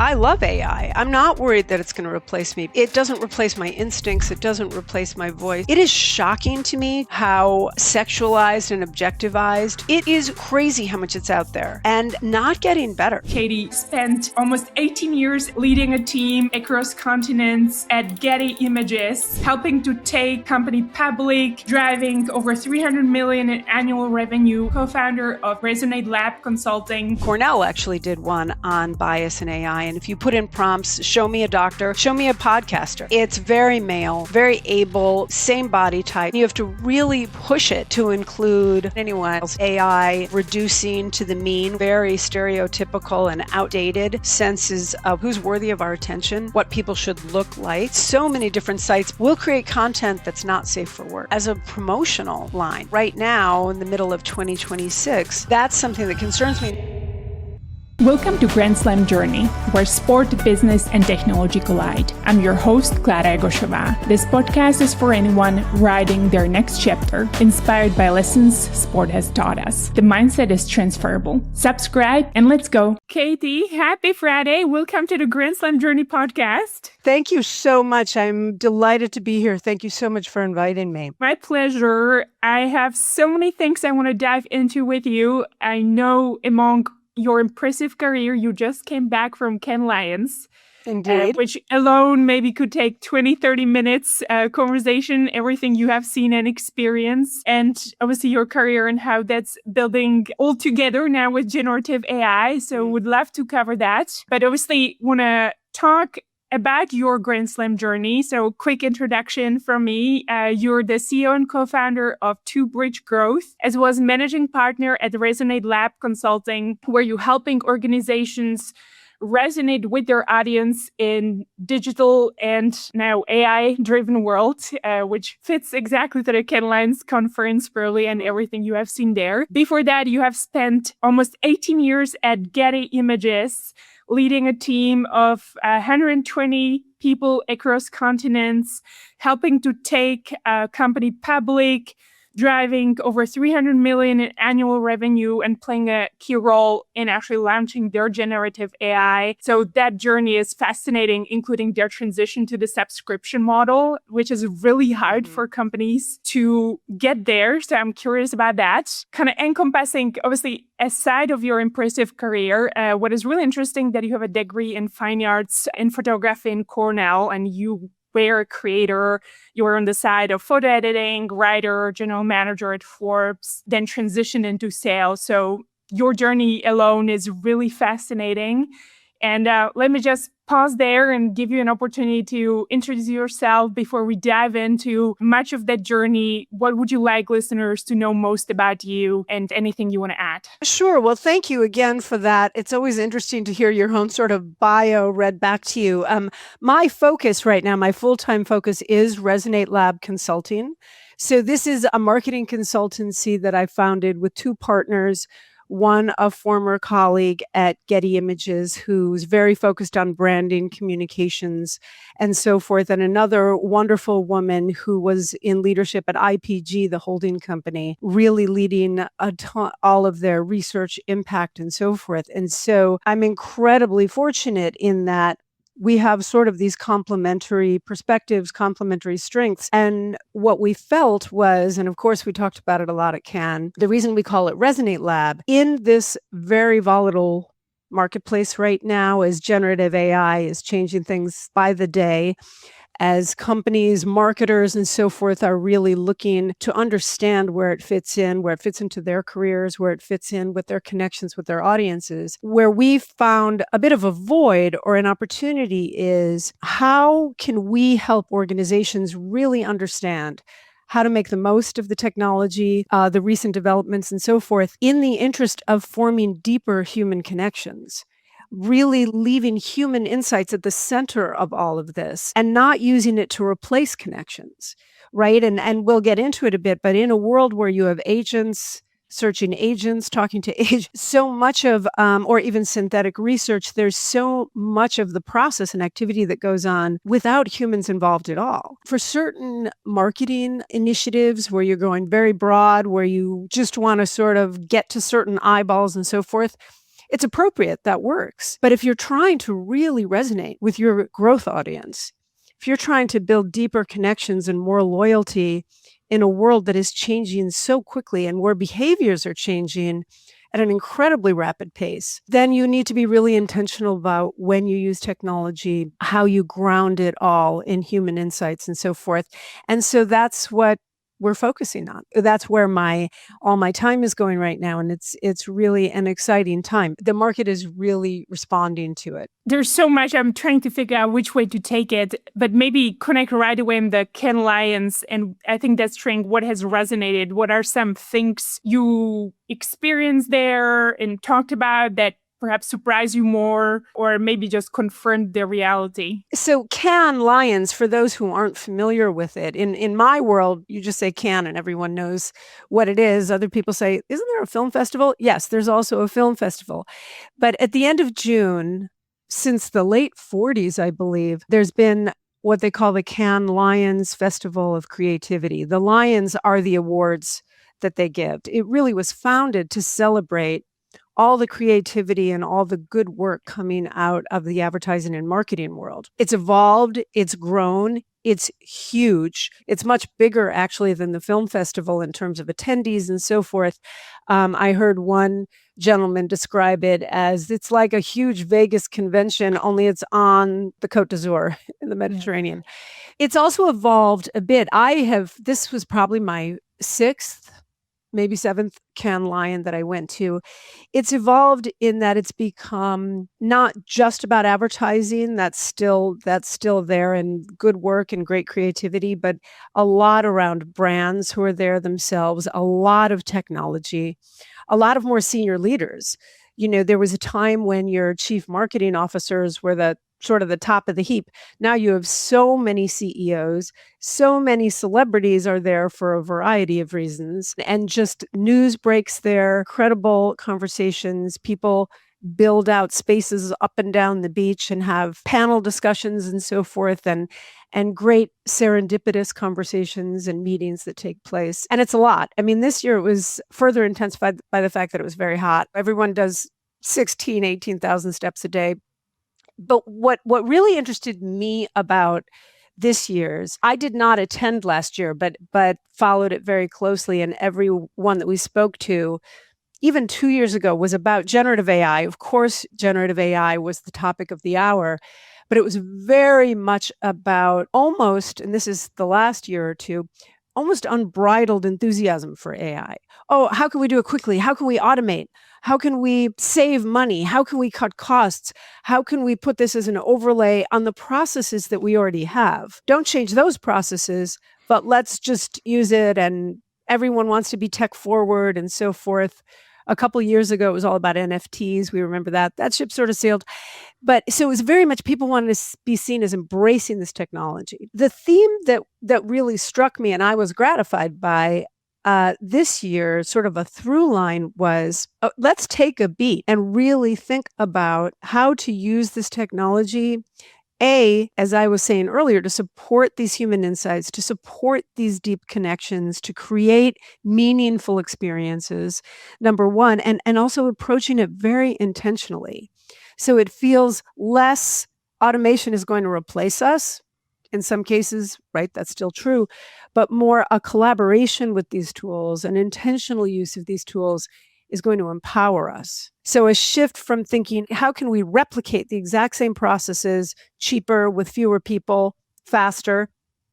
I love AI. I'm not worried that it's going to replace me. It doesn't replace my instincts. It doesn't replace my voice. It is shocking to me how sexualized and objectivized. It is crazy how much it's out there and not getting better. Katie spent almost 18 years leading a team across continents at Getty Images, helping to take company public, driving over 300 million in annual revenue, co-founder of ResonateLab Consulting. Cornell actually did one on bias in AI. And if you put in prompts, show me a doctor, show me a podcaster. It's very male, very able, same body type. You have to really push it to include anyone else. AI reducing to the mean, very stereotypical and outdated senses of who's worthy of our attention, what people should look like. So many different sites will create content that's not safe for work. As a promotional line, right now in the middle of 2026, that's something that concerns me. Welcome to Grand Slam Journey, where sport, business, and technology collide. I'm your host, Klara Jagosova. This podcast is for anyone writing their next chapter, inspired by lessons sport has taught us. The mindset is transferable. Subscribe and let's go. Katie, happy Friday. Welcome to the Grand Slam Journey podcast. Thank you so much. I'm delighted to be here. Thank you so much for inviting me. My pleasure. I have so many things I want to dive into with you. I know among your impressive career, you just came back from Cannes Lions. Indeed. Which alone maybe could take 20, 30 minutes conversation, everything you have seen and experienced, and obviously your career and how that's building all together now with generative AI. So would love to cover that. But obviously want to talk about your Grand Slam journey. So quick introduction from me. You're the CEO and co-founder of Two Bridge Growth, as well as managing partner at ResonateLab Consulting, where you're helping organizations resonate with their audience in digital and now AI-driven world, which fits exactly to the Cannes Lions conference probably and everything you have seen there. Before that, you have spent almost 18 years at Getty Images, leading a team of 120 people across continents, helping to take a company public, driving over 300 million in annual revenue and playing a key role in actually launching their generative AI. So that journey is fascinating, including their transition to the subscription model, which is really hard for companies to get there. So I'm curious about that. Kind of encompassing, obviously, aside of your impressive career, what is really interesting that you have a degree in fine arts in photography in Cornell, and you were a creator, you were on the side of photo editing, writer, general manager at Forbes, then transitioned into sales. So your journey alone is really fascinating. And let me just pause there and give you an opportunity to introduce yourself before we dive into much of that journey. What would you like listeners to know most about you and anything you want to add? Sure. Well, thank you again for that. It's always interesting to hear your own sort of bio read back to you. My focus right now, my full-time focus is ResonateLab Consulting. So this is a marketing consultancy that I founded with two partners. One, a former colleague at Getty Images who's very focused on branding, communications, and so forth. And another wonderful woman who was in leadership at IPG, the holding company, really leading all of their research impact and so forth. And so I'm incredibly fortunate in that we have sort of these complementary perspectives, complementary strengths. And what we felt was, and of course we talked about it a lot at Cannes, the reason we call it ResonateLab, in this very volatile marketplace right now as generative AI is changing things by the day, as companies, marketers, and so forth are really looking to understand where it fits in, where it fits into their careers, where it fits in with their connections with their audiences. Where we found a bit of a void or an opportunity is how can we help organizations really understand how to make the most of the technology, the recent developments, and so forth, in the interest of forming deeper human connections. Really leaving human insights at the center of all of this and not using it to replace connections, right? And we'll get into it a bit, but in a world where you have agents, searching agents, talking to agents, so much of, or even synthetic research, there's so much of the process and activity that goes on without humans involved at all. For certain marketing initiatives where you're going very broad, where you just want to sort of get to certain eyeballs and so forth, it's appropriate, that works. But if you're trying to really resonate with your growth audience, if you're trying to build deeper connections and more loyalty in a world that is changing so quickly and where behaviors are changing at an incredibly rapid pace, then you need to be really intentional about when you use technology, how you ground it all in human insights and so forth. And so that's what we're focusing on. That's where all my time is going right now. And it's really an exciting time. The market is really responding to it. There's so much. I'm trying to figure out which way to take it, but maybe connect right away in the Cannes Lions. And I think that's true. What has resonated? What are some things you experienced there and talked about that perhaps surprise you more, or maybe just confront the reality? So Cannes Lions, for those who aren't familiar with it, in my world, you just say Cannes and everyone knows what it is. Other people say, isn't there a film festival? Yes, there's also a film festival. But at the end of June, since the late 40s, I believe, there's been what they call the Cannes Lions Festival of Creativity. The Lions are the awards that they give. It really was founded to celebrate all the creativity and all the good work coming out of the advertising and marketing world. It's evolved, it's grown, it's huge. It's much bigger actually than the film festival in terms of attendees and so forth. I heard one gentleman describe it as it's like a huge Vegas convention, only it's on the Côte d'Azur in the Mediterranean. It's also evolved a bit. This was probably my 6th, maybe 7th Cannes Lion that I went to. It's evolved in that it's become not just about advertising, that's still there, and good work and great creativity, but a lot around brands who are there themselves, a lot of technology, a lot of more senior leaders. There was a time when your chief marketing officers were the sort of the top of the heap. Now you have so many CEOs, so many celebrities are there for a variety of reasons, and just news breaks there, credible conversations, people build out spaces up and down the beach and have panel discussions and so forth, and great serendipitous conversations and meetings that take place. And it's a lot. I mean, this year it was further intensified by the fact that it was very hot. Everyone does 18,000 steps a day. But what really interested me about this year's, I did not attend last year, but followed it very closely. And every one that we spoke to, even 2 years ago, was about generative AI. Of course, generative AI was the topic of the hour, but it was very much about almost, and this is the last year or two, almost unbridled enthusiasm for AI. Oh, how can we do it quickly? How can we automate? How can we save money? How can we cut costs? How can we put this as an overlay on the processes that we already have? Don't change those processes, but let's just use it. And everyone wants to be tech forward and so forth. A couple of years ago, it was all about NFTs. We remember that. That ship sort of sailed. But so it was very much people wanted to be seen as embracing this technology. The theme that really struck me and I was gratified by this year, sort of a through line, was let's take a beat and really think about how to use this technology, as I was saying earlier, to support these human insights, to support these deep connections, to create meaningful experiences, number one, and also approaching it very intentionally. So it feels less automation is going to replace us. In some cases, right, that's still true, but more a collaboration with these tools, an intentional use of these tools is going to empower us. So a shift from thinking, how can we replicate the exact same processes cheaper with fewer people, faster,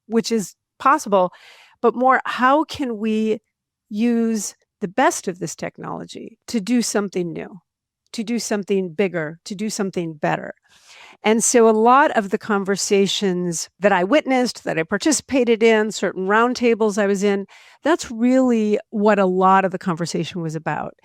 which is possible, but more, how can we use the best of this technology to do something new, to do something bigger, to do something better? And so a lot of the conversations that I witnessed, that I participated in, certain roundtables I was in, that's really what a lot of the conversation was about.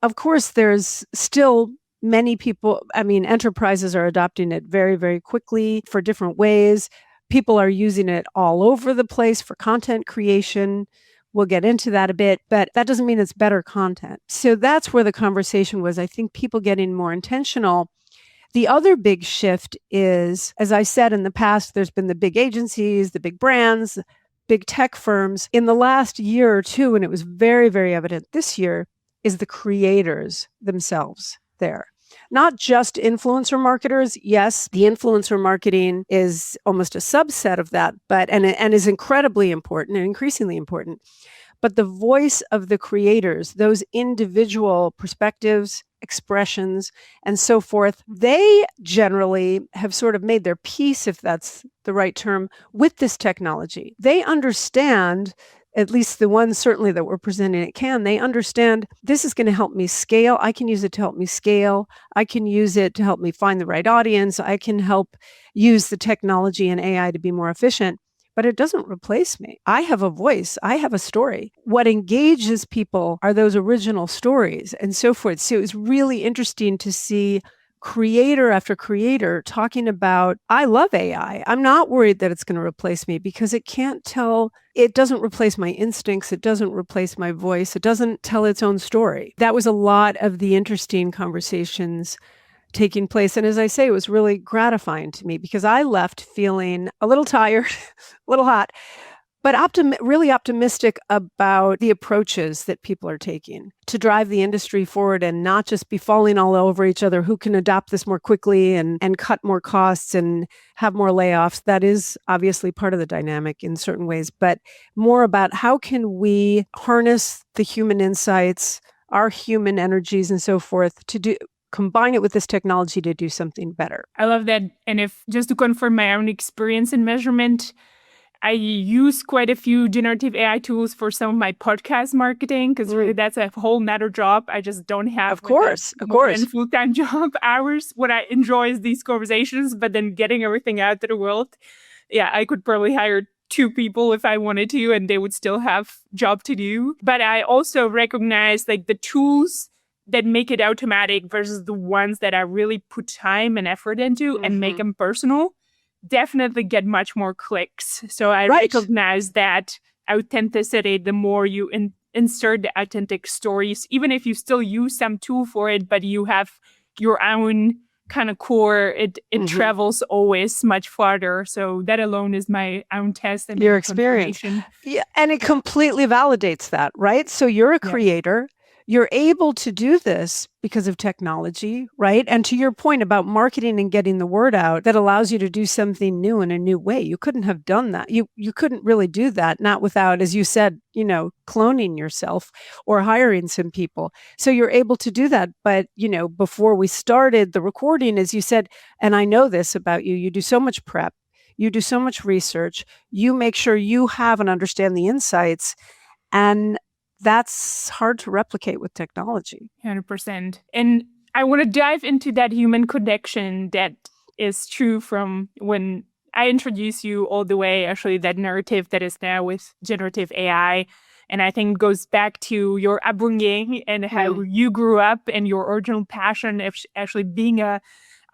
Of course, there's still many people, enterprises are adopting it very, very quickly for different ways. People are using it all over the place for content creation. We'll get into that a bit, but that doesn't mean it's better content. So that's where the conversation was. I think people getting more intentional. The other big shift is, as I said in the past, there's been the big agencies, the big brands, big tech firms. In the last year or two, and it was very, very evident this year, is the creators themselves there. not just influencer marketers. Yes, the influencer marketing is almost a subset of that, but and is incredibly important and increasingly important. But the voice of the creators, those individual perspectives, expressions, and so forth, they generally have sort of made their peace, if that's the right term, with this technology. They understand, at least the ones certainly that we're presenting at Cannes, they understand this is going to help me scale. I can use it to help me scale. I can use it to help me find the right audience. I can help use the technology and AI to be more efficient. But it doesn't replace me. I have a voice. I have a story. What engages people are those original stories and so forth. So it was really interesting to see creator after creator talking about, I love AI. I'm not worried that it's going to replace me because it can't tell, it doesn't replace my instincts. It doesn't replace my voice. It doesn't tell its own story. That was a lot of the interesting conversations taking place. And as I say, it was really gratifying to me because I left feeling a little tired, a little hot, but really optimistic about the approaches that people are taking to drive the industry forward and not just be falling all over each other. Who can adopt this more quickly and cut more costs and have more layoffs? That is obviously part of the dynamic in certain ways, but more about how can we harness the human insights, our human energies and so forth to combine it with this technology to do something better. I love that. And if just to confirm my own experience in measurement, I use quite a few generative AI tools for some of my podcast marketing because really that's a whole nother job. I just don't have of course and full-time job hours. What I enjoy is these conversations, but then getting everything out to the world. Yeah, I could probably hire 2 people if I wanted to, and they would still have job to do. But I also recognize like the tools that make it automatic versus the ones that I really put time and effort into and make them personal definitely get much more clicks. So I recognize that authenticity, the more you insert the authentic stories, even if you still use some tool for it, but you have your own kind of core, it travels always much farther. So that alone is my own test and your experience. Yeah, and it completely validates that, right? So you're a creator. You're able to do this because of technology, right? And to your point about marketing and getting the word out, that allows you to do something new in a new way. You couldn't have done that. You couldn't really do that, not without, as you said, cloning yourself or hiring some people. So you're able to do that. But, before we started the recording, as you said, and I know this about you, you do so much prep, you do so much research, you make sure you have and understand the insights, and that's hard to replicate with technology. 100%. And I want to dive into that human connection that is true from when I introduced you all the way, actually, that narrative that is now with generative AI. And I think it goes back to your upbringing and how you grew up and your original passion of actually being an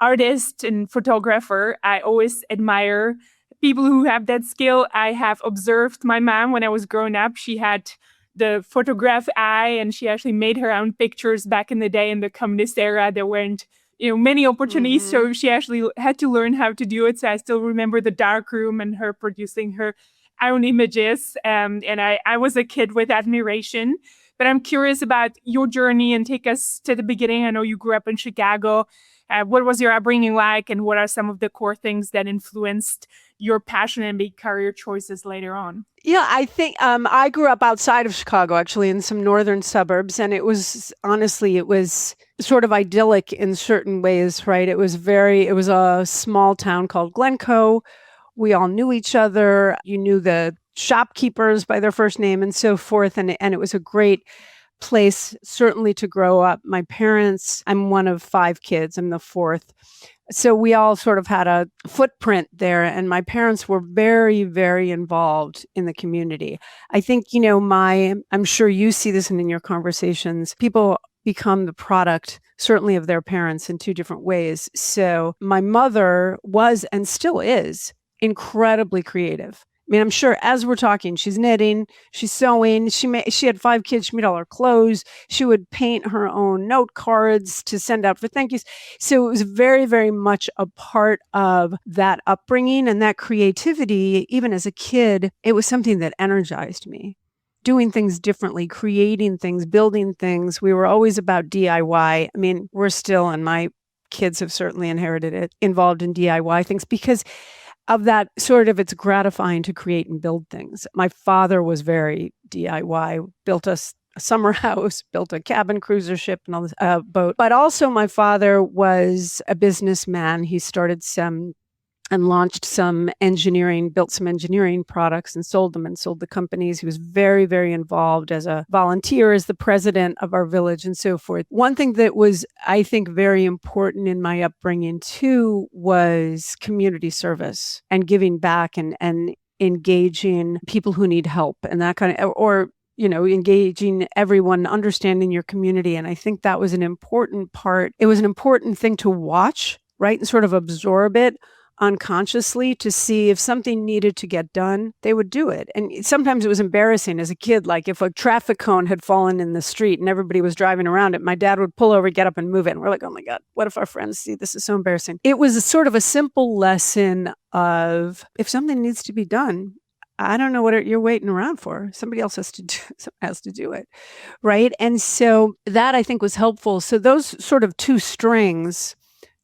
artist and photographer. I always admire people who have that skill. I have observed my mom when I was growing up. She had the photograph eye, and she actually made her own pictures back in the day in the communist era. There weren't, many opportunities, so she actually had to learn how to do it. So I still remember the darkroom and her producing her own images. And I was a kid with admiration. But I'm curious about your journey and take us to the beginning. I know you grew up in Chicago. What was your upbringing like, and what are some of the core things that influenced your passion and big career choices later on? Yeah, I think I grew up outside of Chicago, actually, in some northern suburbs. And it was sort of idyllic in certain ways, right? It was a small town called Glencoe. We all knew each other. You knew the shopkeepers by their first name and so forth. And it was a great place, certainly, to grow up. My parents, I'm one of 5 kids. I'm the 4th. So we all sort of had a footprint there, and my parents were very, very involved in the community. I think, I'm sure you see this in your conversations, people become the product, certainly, of their parents in 2 different ways. So my mother was, and still is, incredibly creative. I mean, I'm sure as we're talking, she's knitting, she's sewing, she had 5 kids, she made all her clothes, she would paint her own note cards to send out for thank yous. So it was very, very much a part of that upbringing and that creativity. Even as a kid, it was something that energized me. doing things differently, creating things, building things. We were always about DIY. I mean, we're still, and my kids have certainly inherited it, involved in DIY things because of that sort of, it's gratifying to create and build things. My father was very DIY, built us a summer house, built a cabin cruiser ship and all this boat. But also my father was a businessman. He started some and launched some engineering, built some engineering products and sold them and sold the companies. He was very, very involved as a volunteer, as the president of our village and so forth. One thing that was, I think, very important in my upbringing too was community service and giving back and engaging people who need help and that kind of, or engaging everyone, understanding your community. And I think that was an important part. It was an important thing to watch, right? And sort of absorb it unconsciously to see if something needed to get done, they would do it. And sometimes it was embarrassing as a kid, like if a traffic cone had fallen in the street and everybody was driving around it, my dad would pull over, get up and move it. And we're like, oh my God, what if our friends see this? Is so embarrassing. It was a sort of a simple lesson of if something needs to be done, I don't know what you're waiting around for. Somebody else has to do it, right? And so that I think was helpful. So those sort of two strings,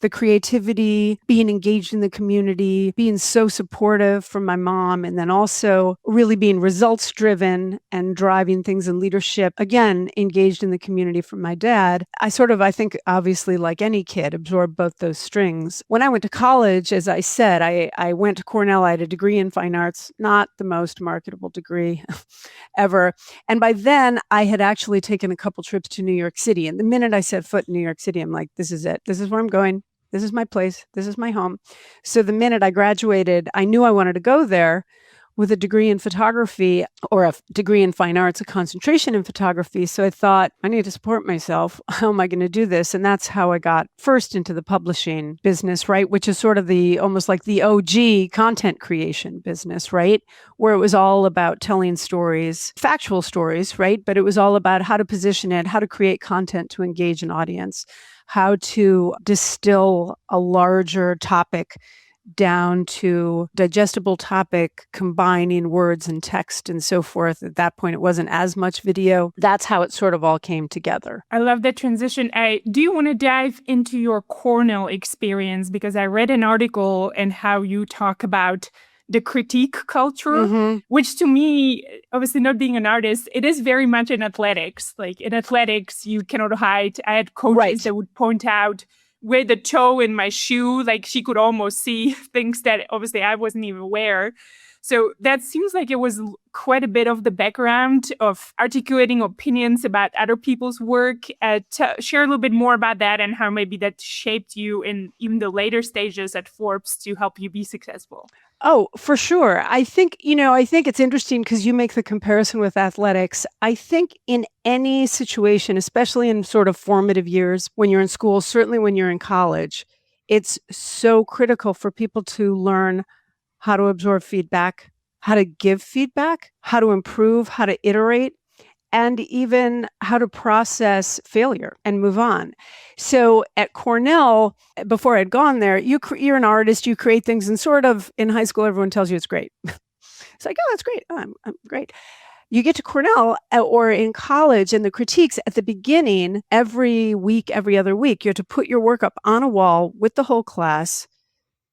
the creativity, being engaged in the community, being so supportive from my mom, and then also really being results driven and driving things in leadership, again, engaged in the community from my dad. I think, obviously, like any kid, absorbed both those strings. When I went to college, as I said, I went to Cornell. I had a degree in fine arts, not the most marketable degree ever. And by then, I had actually taken a couple trips to New York City. And the minute I set foot in New York City, I'm like, this is it. This is where I'm going. This is my place. This is my home. So the minute I graduated, I knew I wanted to go there with a degree in photography or a degree in fine arts, a concentration in photography. So I thought, I need to support myself. How am I going to do this? And that's how I got first into the publishing business, right? Which is sort of almost like the OG content creation business, right? Where it was all about telling stories, factual stories, right? But it was all about how to position it, how to create content to engage an audience, how to distill a larger topic down to digestible topic, combining words and text and so forth. At that point, it wasn't as much video. That's how it sort of all came together. I love that transition. I do want to dive into your Cornell experience because I read an article and how you talk about the critique culture, which to me, obviously not being an artist, it is very much in athletics. Like in athletics, you cannot hide. I had coaches that would point out where the toe in my shoe, like she could almost see things that obviously I wasn't even aware. So that seems like it was quite a bit of the background of articulating opinions about other people's work. Share a little bit more about that and how maybe that shaped you in even the later stages at Forbes to help you be successful. Oh, for sure. I think it's interesting because you make the comparison with athletics. I think in any situation, especially in sort of formative years, when you're in school, certainly when you're in college, it's so critical for people to learn how to absorb feedback, how to give feedback, how to improve, how to iterate, and even how to process failure and move on. So at Cornell, before I'd gone there, you're an artist, you create things, and sort of in high school, everyone tells you it's great. It's like, oh, that's great. Oh, I'm great. You get to Cornell or in college, and the critiques at the beginning, every week, every other week, you have to put your work up on a wall with the whole class,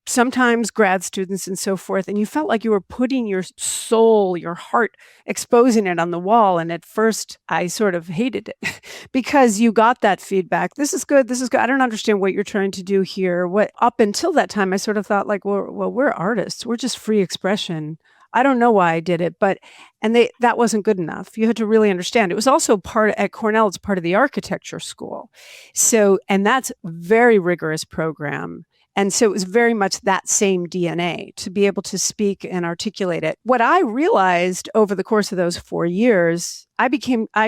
sometimes grad students and so forth. And you felt like you were putting your soul, your heart, exposing it on the wall. And at first I sort of hated it because you got that feedback. This is good. This is good. I don't understand what you're trying to do here. What up until that time, I sort of thought like, well, we're artists. We're just free expression. I don't know why I did it, that wasn't good enough. You had to really understand. It was also at Cornell, it's part of the architecture school. So, and that's a very rigorous program. And so it was very much that same DNA to be able to speak and articulate it. What I realized over the course of those 4 years, I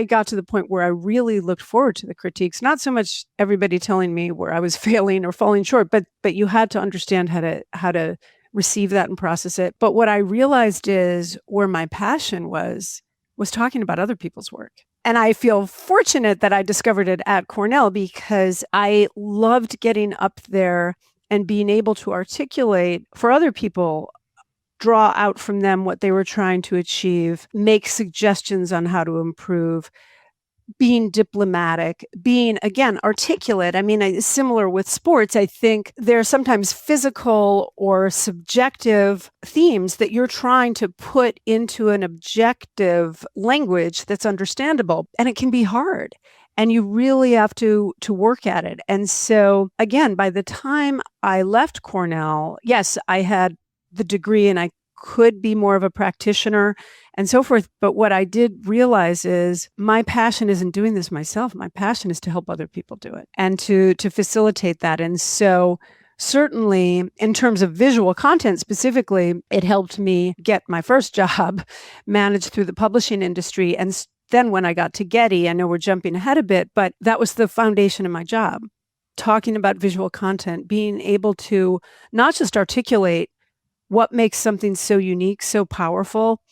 got to the point where I really looked forward to the critiques, not so much everybody telling me where I was failing or falling short, but you had to understand how to receive that and process it. But what I realized is where my passion was talking about other people's work. And I feel fortunate that I discovered it at Cornell because I loved getting up there and being able to articulate for other people draw out from them what they were trying to achieve, make suggestions on how to improve, being diplomatic, being, again, articulate. I mean, similar with sports, I think there are sometimes physical or subjective themes that you're trying to put into an objective language that's understandable, and it can be hard. And you really have to work at it. And so, again, by the time I left Cornell, yes, I had the degree and I could be more of a practitioner and so forth. But what I did realize is my passion isn't doing this myself. My passion is to help other people do it and to facilitate that. And so certainly in terms of visual content specifically, it helped me get my first job, managed through the publishing industry. And then when I got to Getty, I know we're jumping ahead a bit, but that was the foundation of my job. Talking about visual content, being able to not just articulate what makes something so unique, so powerful,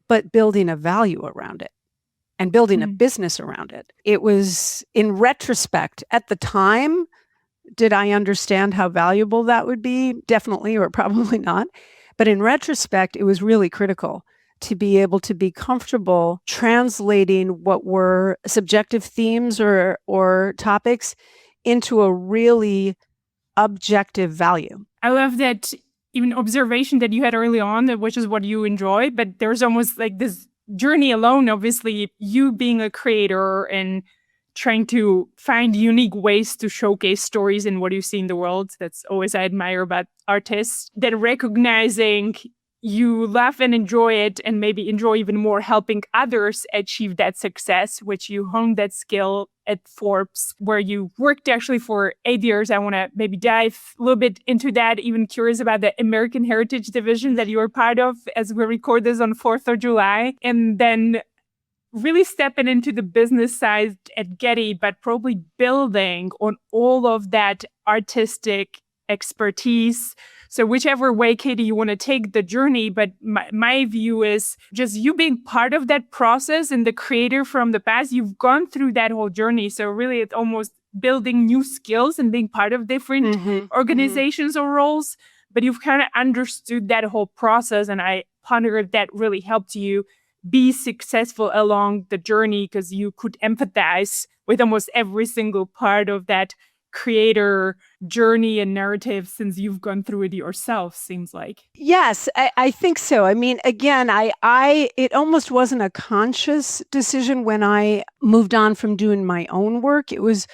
but building a value around it and building a business around it. It was, in retrospect, at the time, did I understand how valuable that would be? Definitely, or probably not. But in retrospect, it was really critical to be able to be comfortable translating what were subjective themes or topics into a really objective value. I love that even observation that you had early on, which is what you enjoy, but there's almost like this journey alone, obviously, you being a creator and trying to find unique ways to showcase stories in what you see in the world. That's always I admire about artists, that recognizing you love and enjoy it and maybe enjoy even more helping others achieve that success, which you honed that skill at Forbes, where you worked actually for 8 years. I want to maybe dive a little bit into that, even curious about the American Heritage Division that you were part of as we record this on 4th of July. And then really stepping into the business side at Getty, but probably building on all of that artistic expertise. So whichever way, Katie, you want to take the journey, but my view is just you being part of that process and the creator from the past, you've gone through that whole journey. So really it's almost building new skills and being part of different organizations or roles, but you've kind of understood that whole process. And I ponder that really helped you be successful along the journey because you could empathize with almost every single part of that creator journey and narrative since you've gone through it yourself, seems like. Yes, I think so. I mean, again, it almost wasn't a conscious decision when I moved on from doing my own work. It was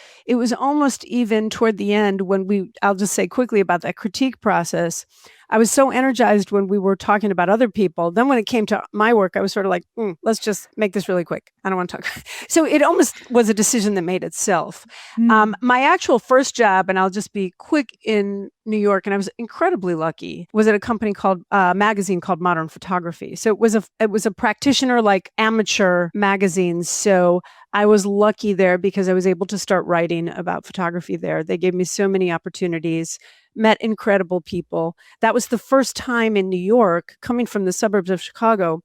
almost even toward the end when I'll just say quickly about that critique process. I was so energized when we were talking about other people. Then when it came to my work, I was sort of like, let's just make this really quick. I don't want to talk. So it almost was a decision that made itself. My actual first job, and I'll just be quick, in New York, and I was incredibly lucky, was at a company called magazine called Modern Photography. So it was a practitioner, like amateur magazine. So I was lucky there because I was able to start writing about photography there. They gave me so many opportunities, met incredible people. That was the first time in New York, coming from the suburbs of Chicago.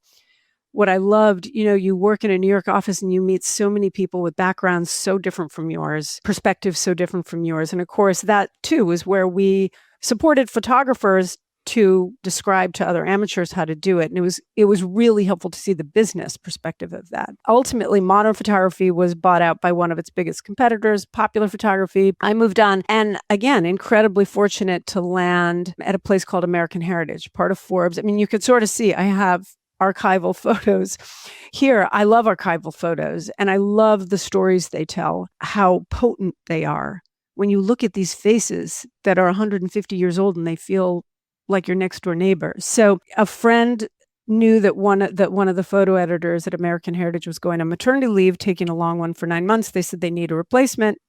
What I loved, you work in a New York office and you meet so many people with backgrounds so different from yours, perspectives so different from yours. And of course, that too was where we supported photographers to describe to other amateurs how to do it. And it was really helpful to see the business perspective of that. Ultimately, Modern Photography was bought out by one of its biggest competitors, Popular Photography. I moved on, and again, incredibly fortunate to land at a place called American Heritage, part of Forbes. I mean, you could sort of see I have archival photos here. I love archival photos, and I love the stories they tell, how potent they are. When you look at these faces that are 150 years old and they feel like your next door neighbor. So a friend knew that one of the photo editors at American Heritage was going on maternity leave, taking a long one for 9 months. They said they need a replacement.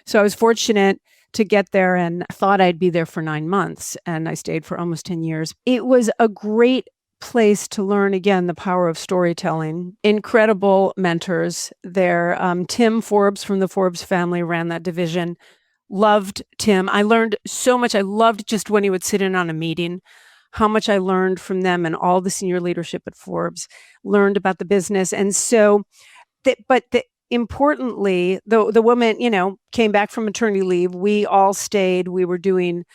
So I was fortunate to get there and thought I'd be there for 9 months. And I stayed for almost 10 years. It was a great place to learn, again, the power of storytelling. Incredible mentors there. Tim Forbes from the Forbes family ran that division. Loved Tim. I learned so much. I loved just when he would sit in on a meeting, how much I learned from them and all the senior leadership at Forbes, learned about the business. And so, importantly, the woman, came back from maternity leave. We all stayed. We were doing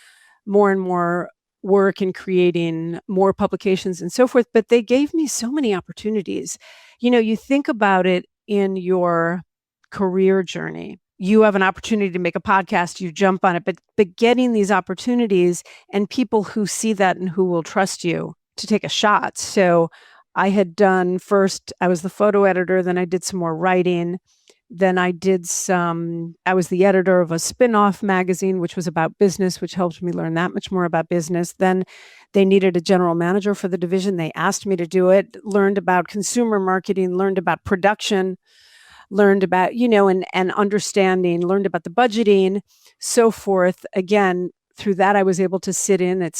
more and more work in creating more publications and so forth, but they gave me so many opportunities. You think about it in your career journey. You have an opportunity to make a podcast, you jump on it, but getting these opportunities and people who see that and who will trust you to take a shot. So I had done first, I was the photo editor, then I did some more writing. Then I was the editor of a spin-off magazine, which was about business, which helped me learn that much more about business. Then they needed a general manager for the division. They asked me to do it, learned about consumer marketing, learned about production, learned about, and understanding, learned about the budgeting, so forth. Again, through that, I was able to sit in at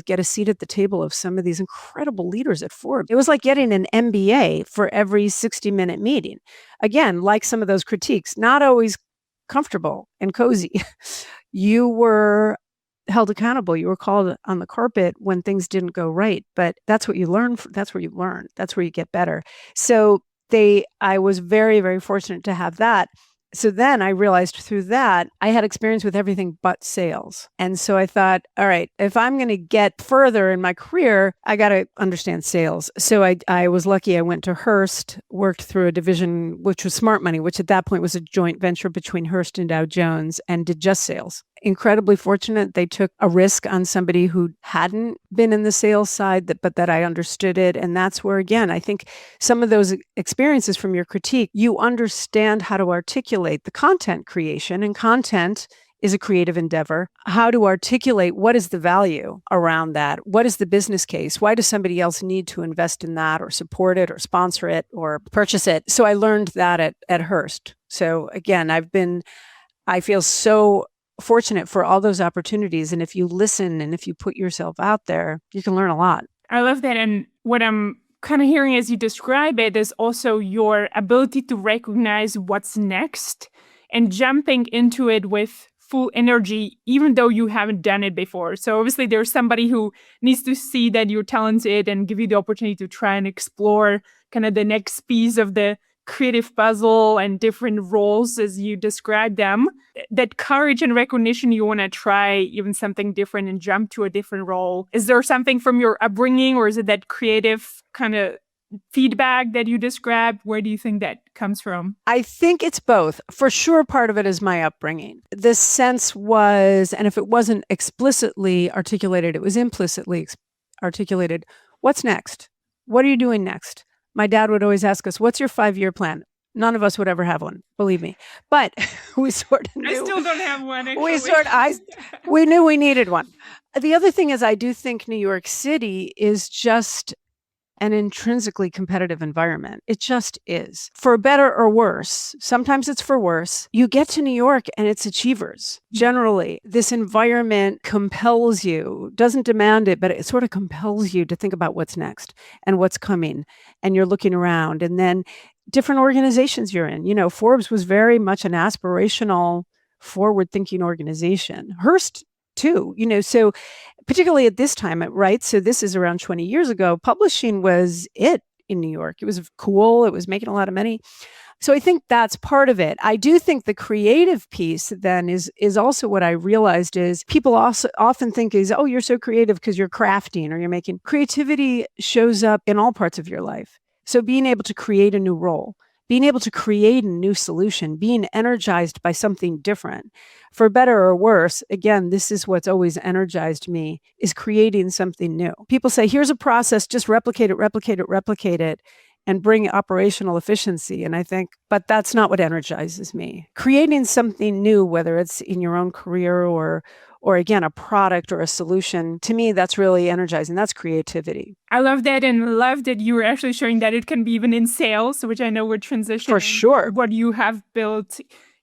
get a seat at the table of some of these incredible leaders at Forbes. It was like getting an MBA for every 60-minute meeting. Again, like some of those critiques, not always comfortable and cozy. You were held accountable. You were called on the carpet when things didn't go right, but that's what you learn. That's where you learn. That's where you get better. So I was very, very fortunate to have that. So then I realized through that, I had experience with everything but sales. And so I thought, all right, if I'm going to get further in my career, I got to understand sales. So I was lucky. I went to Hearst, worked through a division, which was Smart Money, which at that point was a joint venture between Hearst and Dow Jones, and did just sales. Incredibly fortunate. They took a risk on somebody who hadn't been in the sales side, but that I understood it. And that's where, again, I think some of those experiences from your critique, you understand how to articulate the content creation, and content is a creative endeavor. How to articulate what is the value around that? What is the business case? Why does somebody else need to invest in that or support it or sponsor it or purchase it? So I learned that at Hearst. So again, I feel so fortunate for all those opportunities. And if you listen and if you put yourself out there, you can learn a lot. I love that. And what I'm kind of hearing as you describe it is also your ability to recognize what's next and jumping into it with full energy, even though you haven't done it before. So obviously there's somebody who needs to see that you're talented and give you the opportunity to try and explore kind of the next piece of the creative puzzle and different roles as you describe them. That courage and recognition, you want to try even something different and jump to a different role. Is there something from your upbringing, or is it that creative kind of feedback that you described? Where do you think that comes from? I think it's both. For sure, part of it is my upbringing. The sense was, and if it wasn't explicitly articulated, it was implicitly articulated. What's next? What are you doing next? My dad would always ask us, what's your 5-year plan? None of us would ever have one, believe me. But we sort of knew. I still don't have one, actually. We knew we needed one. The other thing is, I do think New York City is just an intrinsically competitive environment. It just is. For better or worse, sometimes it's for worse. You get to New York and it's achievers. Generally, this environment compels you, doesn't demand it, but it sort of compels you to think about what's next and what's coming. And you're looking around, and then different organizations you're in. Forbes was very much an aspirational, forward-thinking organization. Hearst too, so particularly at this time, right? So this is around 20 years ago, publishing was it in New York. It was cool. It was making a lot of money. So I think that's part of it. I do think the creative piece then is also what I realized is people also often think is, oh, you're so creative because you're crafting or you're making. Creativity shows up in all parts of your life. So being able to create a new role, being able to create a new solution, being energized by something different, for better or worse, again, this is what's always energized me, is creating something new. People say, here's a process, just replicate it, and bring operational efficiency. And I think, but that's not what energizes me. Creating something new, whether it's in your own career or again, a product or a solution, to me, that's really energizing. That's creativity. I love that, and love that you were actually showing that it can be even in sales, which I know we're transitioning. For sure. What you have built,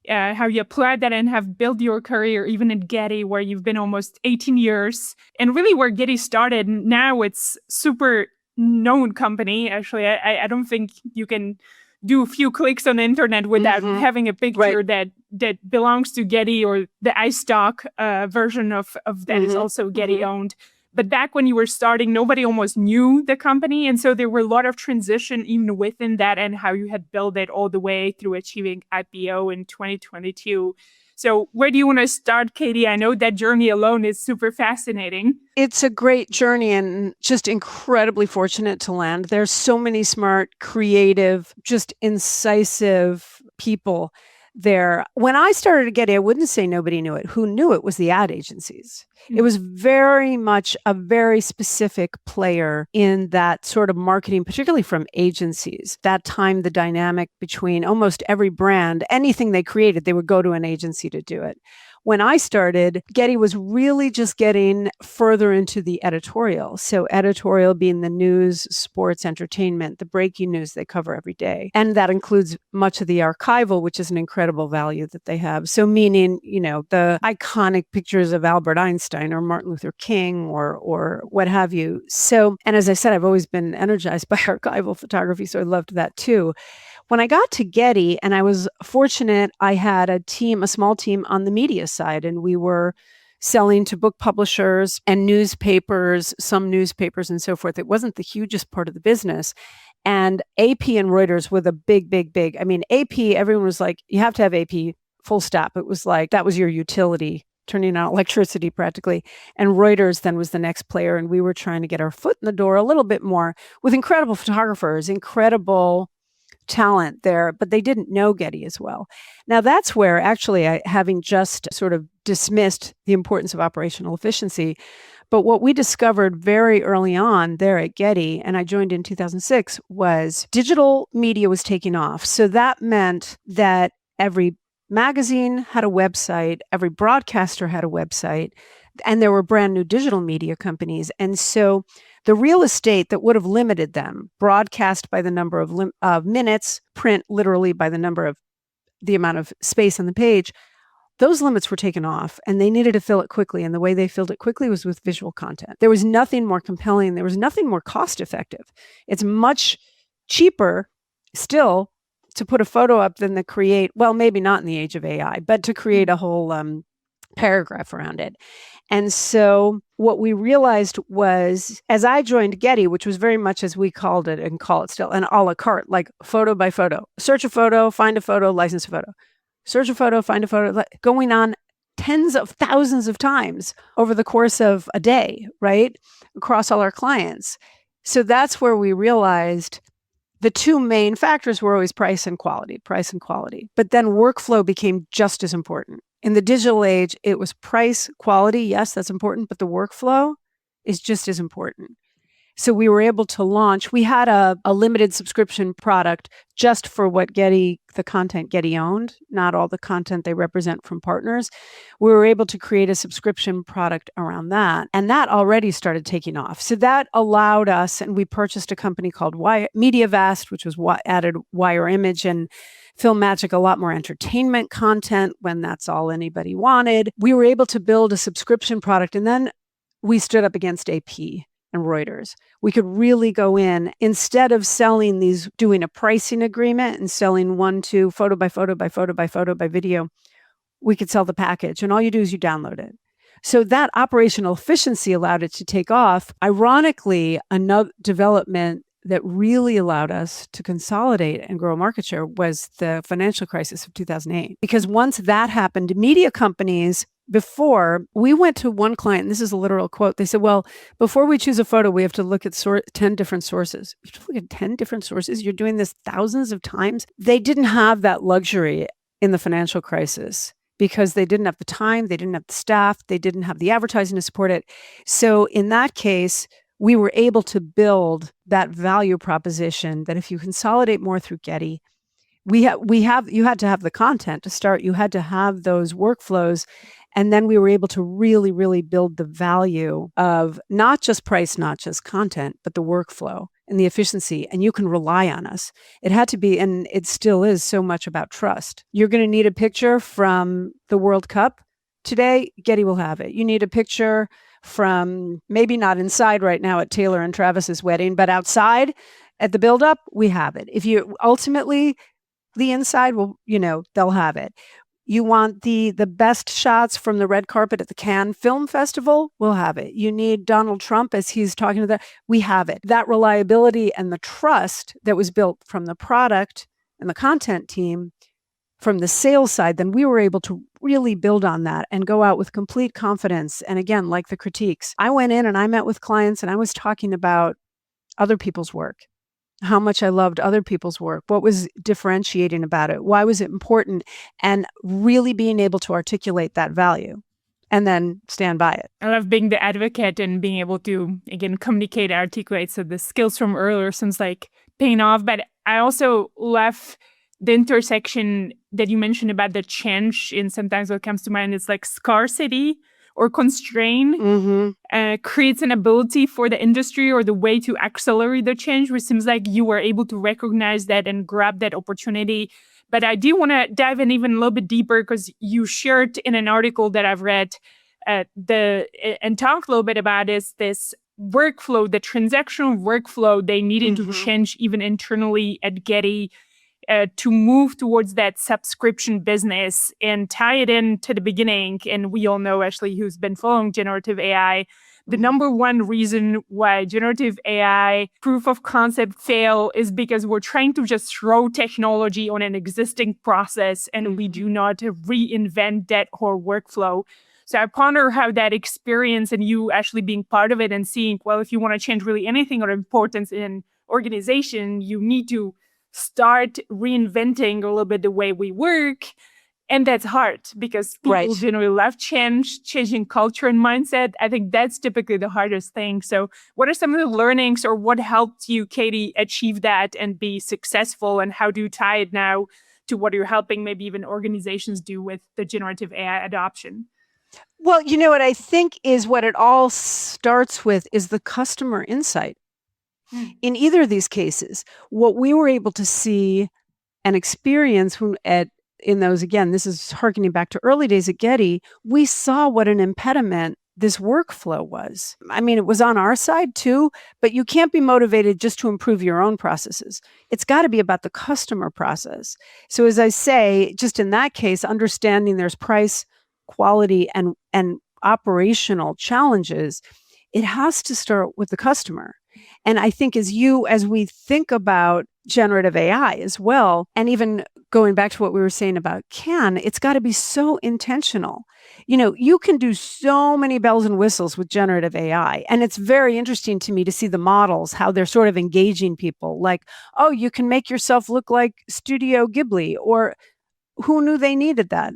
how you applied that and have built your career, even at Getty, where you've been almost 18 years. And really where Getty started, now it's super known company. Actually, I don't think you can do a few clicks on the internet without having a picture that belongs to Getty, or the iStock version of that is also Getty owned. But back when you were starting, nobody almost knew the company. And so there were a lot of transition even within that, and how you had built it all the way through achieving IPO in 2022. So where do you want to start, Katie? I know that journey alone is super fascinating. It's a great journey and just incredibly fortunate to land. There's so many smart, creative, just incisive people there. When I started at Getty, I wouldn't say nobody knew it. Who knew it was the ad agencies. It was very much a very specific player in that sort of marketing, particularly from agencies. That time, the dynamic between almost every brand, anything they created, they would go to an agency to do it. When I started, Getty was really just getting further into the editorial. So editorial being the news, sports, entertainment, the breaking news they cover every day. And that includes much of the archival, which is an incredible value that they have. So meaning, the iconic pictures of Albert Einstein or Martin Luther King or what have you. So, and as I said, I've always been energized by archival photography, so I loved that too. When I got to Getty, and I was fortunate, I had a small team on the media side, and we were selling to book publishers and newspapers, some newspapers and so forth. It wasn't the hugest part of the business. And AP and Reuters were the big. I mean, AP, everyone was like, you have to have AP, full stop. It was like, that was your utility, turning on electricity practically. And Reuters then was the next player. And we were trying to get our foot in the door a little bit more with incredible photographers, incredible talent there, but they didn't know Getty as well. Now that's where actually having just sort of dismissed the importance of operational efficiency, but what we discovered very early on there at Getty, and I joined in 2006, was digital media was taking off. So that meant that every magazine had a website, every broadcaster had a website, and there were brand new digital media companies. And so the real estate that would have limited them, broadcast by the number of minutes, print literally by the amount of space on the page, those limits were taken off and they needed to fill it quickly. And the way they filled it quickly was with visual content. There was nothing more compelling. There was nothing more cost effective. It's much cheaper still to put a photo up than to create, well, maybe not in the age of AI, but to create a whole paragraph around it. And so what we realized was, as I joined Getty, which was very much as we called it and call it still, an a la carte, like photo by photo, search a photo, find a photo, license a photo, search a photo, find a photo, going on tens of thousands of times over the course of a day, right? Across all our clients. So that's where we realized the two main factors were always price and quality. But then workflow became just as important. In the digital age, it was price, quality. Yes, that's important, but the workflow is just as important. So we were able to launch, we had a limited subscription product just for what the content Getty owned, not all the content they represent from partners. We were able to create a subscription product around that. And that already started taking off. So that allowed us, and we purchased a company called MediaVast, which was what added Wire Image and Film Magic, a lot more entertainment content when that's all anybody wanted. We were able to build a subscription product, and then we stood up against AP and Reuters. We could really go in, instead of doing a pricing agreement and selling photo by photo by photo by photo by video, we could sell the package, and all you do is you download it. So that operational efficiency allowed it to take off. Ironically, another development that really allowed us to consolidate and grow market share was the financial crisis of 2008. Because once that happened, media companies, before, we went to one client, and this is a literal quote, they said, well, before we choose a photo, we have to look at 10 different sources. You have to look at 10 different sources? You're doing this thousands of times? They didn't have that luxury in the financial crisis because they didn't have the time, they didn't have the staff, they didn't have the advertising to support it. So in that case, we were able to build that value proposition that if you consolidate more through Getty, you had to have the content to start, you had to have those workflows. And then we were able to really, really build the value of not just price, not just content, but the workflow and the efficiency. And you can rely on us. It had to be, and it still is, so much about trust. You're going to need a picture from the World Cup today, Getty will have it. You need a picture from, maybe not inside right now at Taylor and Travis's wedding, but outside at the buildup, we have it. If you ultimately, the inside will, they'll have it. You want the best shots from the red carpet at the Cannes Film Festival, we'll have it. You need Donald Trump as he's talking to we have it. That reliability and the trust that was built from the product and the content team from the sales side, then we were able to really build on that and go out with complete confidence. And again, like the critiques, I went in and I met with clients and I was talking about other people's work, how much I loved other people's work, what was differentiating about it, why was it important, and really being able to articulate that value and then stand by it. I love being the advocate and being able to, again, communicate, articulate. So the skills from earlier seems like paying off. But I also love the intersection that you mentioned about the change. And sometimes what comes to mind is like scarcity or constraint creates an ability for the industry or the way to accelerate the change, which seems like you were able to recognize that and grab that opportunity. But I do want to dive in even a little bit deeper because you shared in an article that I've read and talked a little bit about is this workflow, the transactional workflow they needed to change even internally at Getty to move towards that subscription business and tie it in to the beginning. And we all know, Ashley, who's been following generative AI, the number one reason why generative AI proof of concept fail is because we're trying to just throw technology on an existing process and we do not reinvent that whole workflow. So I ponder how that experience and you actually being part of it and seeing, well, if you want to change really anything or importance in organization, you need to start reinventing a little bit the way we work. And that's hard because people generally love change, changing culture and mindset. I think that's typically the hardest thing. So what are some of the learnings or what helped you, Katie, achieve that and be successful? And how do you tie it now to what you're helping maybe even organizations do with the generative AI adoption? Well, you know what I think is what it all starts with is the customer insight. In either of these cases, what we were able to see and experience in those, again, this is harkening back to early days at Getty, we saw what an impediment this workflow was. I mean, it was on our side too, but you can't be motivated just to improve your own processes. It's got to be about the customer process. So as I say, just in that case, understanding there's price, quality, and operational challenges, it has to start with the customer. And I think as we think about generative AI as well, and even going back to what we were saying about it's got to be so intentional. You know, you can do so many bells and whistles with generative AI. And it's very interesting to me to see the models, how they're sort of engaging people. Like, oh, you can make yourself look like Studio Ghibli, or who knew they needed that?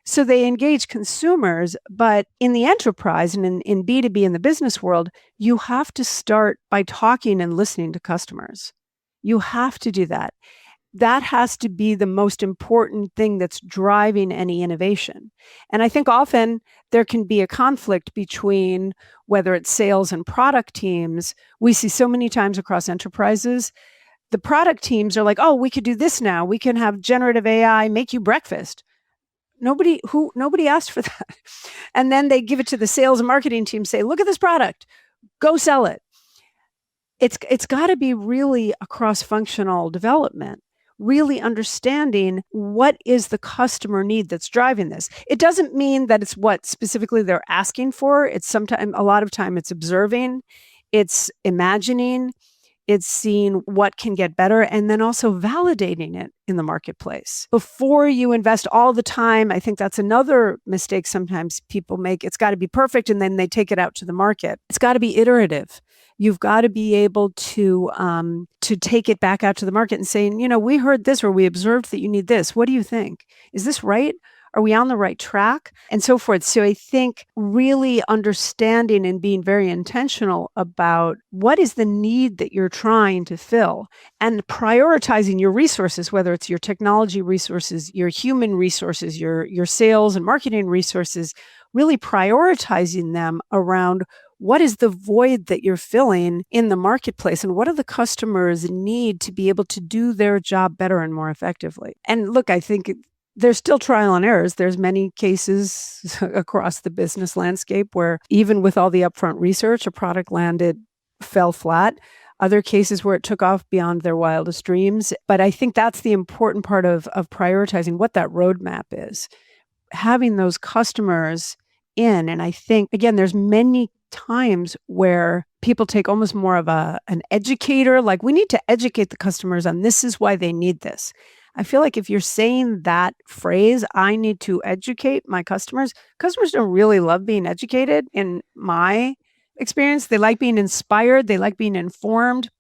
So they engage consumers, but in the enterprise and in B2B in the business world, you have to start by talking and listening to customers. You have to do that. That has to be the most important thing that's driving any innovation. And I think often there can be a conflict between whether it's sales and product teams. We see so many times across enterprises, the product teams are like, oh, we could do this now. We can have generative AI make you breakfast. Nobody asked for that. And then they give it to the sales and marketing team, say, look at this product, go sell it. It's got to be really a cross-functional development, really understanding what is the customer need that's driving this. It doesn't mean that it's what specifically they're asking for. It's a lot of time it's observing, it's imagining, it's seeing what can get better, and then also validating it in the marketplace. Before you invest all the time, I think that's another mistake sometimes people make. It's got to be perfect, and then they take it out to the market. It's got to be iterative. You've got to be able to take it back out to the market and saying, you know, we heard this or we observed that you need this. What do you think? Is this right? Are we on the right track? And so forth. So I think really understanding and being very intentional about what is the need that you're trying to fill and prioritizing your resources, whether it's your technology resources, your human resources, your sales and marketing resources, really prioritizing them around what is the void that you're filling in the marketplace and what do the customers need to be able to do their job better and more effectively. And look, I think there's still trial and errors. There's many cases across the business landscape where even with all the upfront research, a product fell flat. Other cases where it took off beyond their wildest dreams. But I think that's the important part of prioritizing what that roadmap is. Having those customers in. And I think, again, there's many times where people take almost more of an educator, like we need to educate the customers on this is why they need this. I feel like if you're saying that phrase, I need to educate my customers. Customers don't really love being educated in my experience. They like being inspired. They like being informed.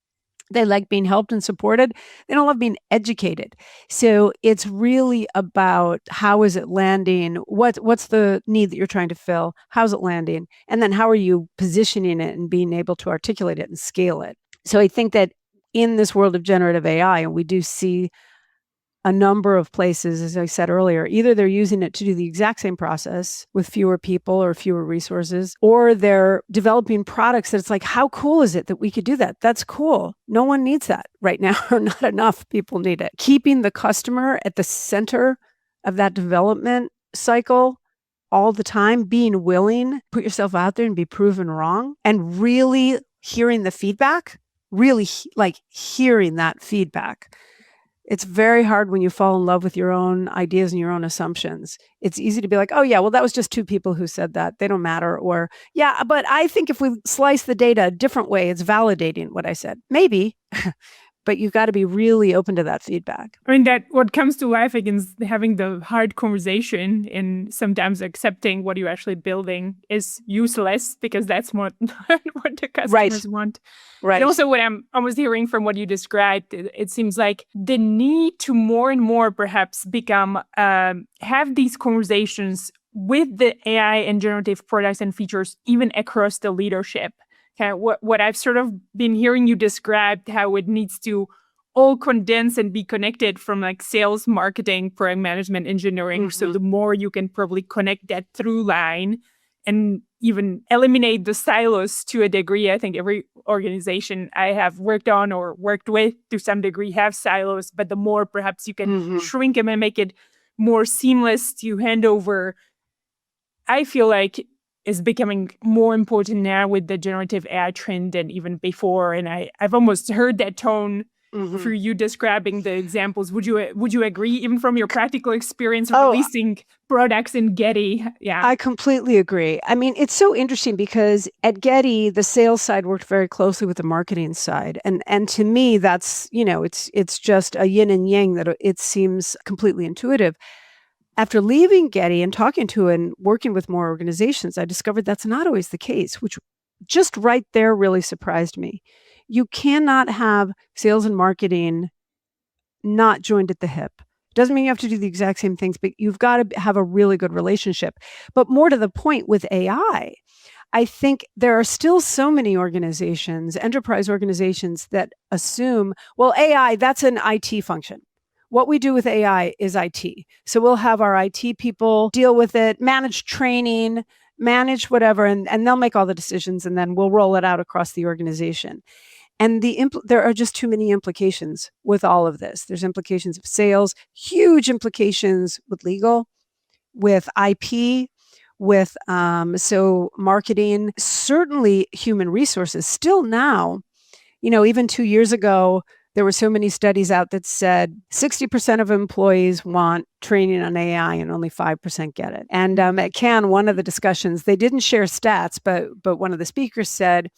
They like being helped and supported. They don't love being educated. So it's really about how is it landing? What's the need that you're trying to fill? How's it landing? And then how are you positioning it and being able to articulate it and scale it? So I think that in this world of generative AI, and we do see a number of places, as I said earlier, either they're using it to do the exact same process with fewer people or fewer resources, or they're developing products that it's like, how cool is it that we could do that? That's cool. No one needs that right now, or not enough people need it. Keeping the customer at the center of that development cycle all the time, being willing, put yourself out there and be proven wrong, and really hearing the feedback, really like hearing that feedback. It's very hard when you fall in love with your own ideas and your own assumptions. It's easy to be like, oh, yeah, well, that was just two people who said that. They don't matter. Or, yeah, but I think if we slice the data a different way, it's validating what I said. Maybe, but you've got to be really open to that feedback. I mean, that what comes to life is having the hard conversation, and sometimes accepting what you're actually building is useless because that's what the customers want. Right. And also what I'm almost hearing from what you described, it seems like the need to more and more perhaps become, have these conversations with the AI and generative products and features, even across the leadership. Kind of what I've sort of been hearing you describe, how it needs to all condense and be connected from like sales, marketing, product management, engineering. Mm-hmm. So the more you can probably connect that through line and even eliminate the silos to a degree. I think every organization I have worked on or worked with to some degree have silos, but the more perhaps you can shrink them and make it more seamless to hand over, I feel like is becoming more important now with the generative AI trend than even before. And I've almost heard that tone through you describing the examples. Would you agree, even from your practical experience of releasing products in Getty? Yeah, I completely agree. I mean, it's so interesting because at Getty, the sales side worked very closely with the marketing side. And to me, that's, it's just a yin and yang that it seems completely intuitive. After leaving Getty and talking to and working with more organizations, I discovered that's not always the case, which just right there really surprised me. You cannot have sales and marketing not joined at the hip. Doesn't mean you have to do the exact same things, but you've got to have a really good relationship. But more to the point with AI, I think there are still so many organizations, enterprise organizations, that assume, well, AI, that's an IT function. What we do with AI is IT. So we'll have our IT people deal with it, manage training, manage whatever, and they'll make all the decisions, and then we'll roll it out across the organization. And there are just too many implications with all of this. There's implications of sales, huge implications with legal, with IP, with so marketing, certainly human resources. Still now, even 2 years ago, there were so many studies out that said 60% of employees want training on AI and only 5% get it. And at Cannes, one of the discussions, they didn't share stats, but one of the speakers said,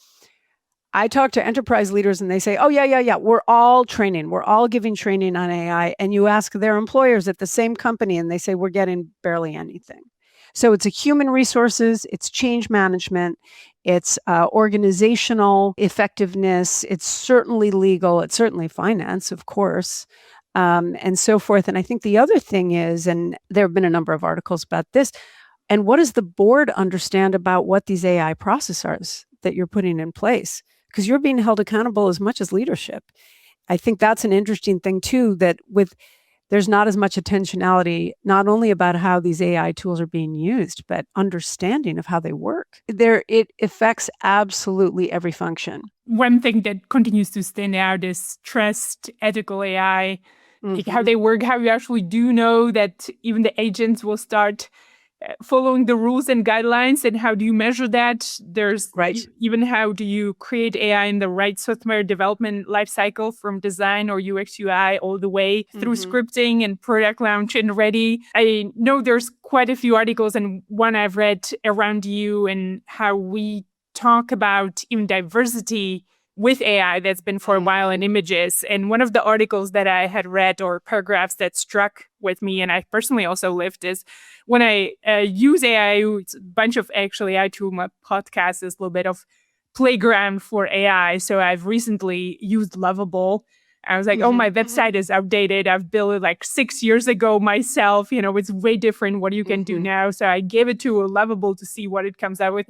I talk to enterprise leaders and they say, oh, yeah, we're all training. We're all giving training on AI. And you ask their employers at the same company and they say, we're getting barely anything. So it's a human resources, it's change management, it's organizational effectiveness, it's certainly legal, it's certainly finance, of course, and so forth. And I think the other thing is, and there have been a number of articles about this, and what does the board understand about what these AI processors that you're putting in place? Because you're being held accountable as much as leadership. I think that's an interesting thing too, that there's not as much attentionality, not only about how these AI tools are being used, but understanding of how they work. It affects absolutely every function. One thing that continues to stand out is trust, ethical AI, like how they work, how you actually do know that even the agents will start following the rules and guidelines, and how do you measure that? There's even how do you create AI in the right software development lifecycle, from design or UX UI all the way through scripting and product launch and ready. I know there's quite a few articles, and one I've read around you and how we talk about even diversity with AI that's been for a while in images. And one of the articles that I had read or paragraphs that struck with me, and I personally also lived, is when I use AI, it's a bunch of actually, I too, my podcast is a little bit of playground for AI. So I've recently used Lovable. I was like, oh, my website is outdated. I've built it like 6 years ago myself. It's way different what you can do now. So I gave it to a Lovable to see what it comes out with.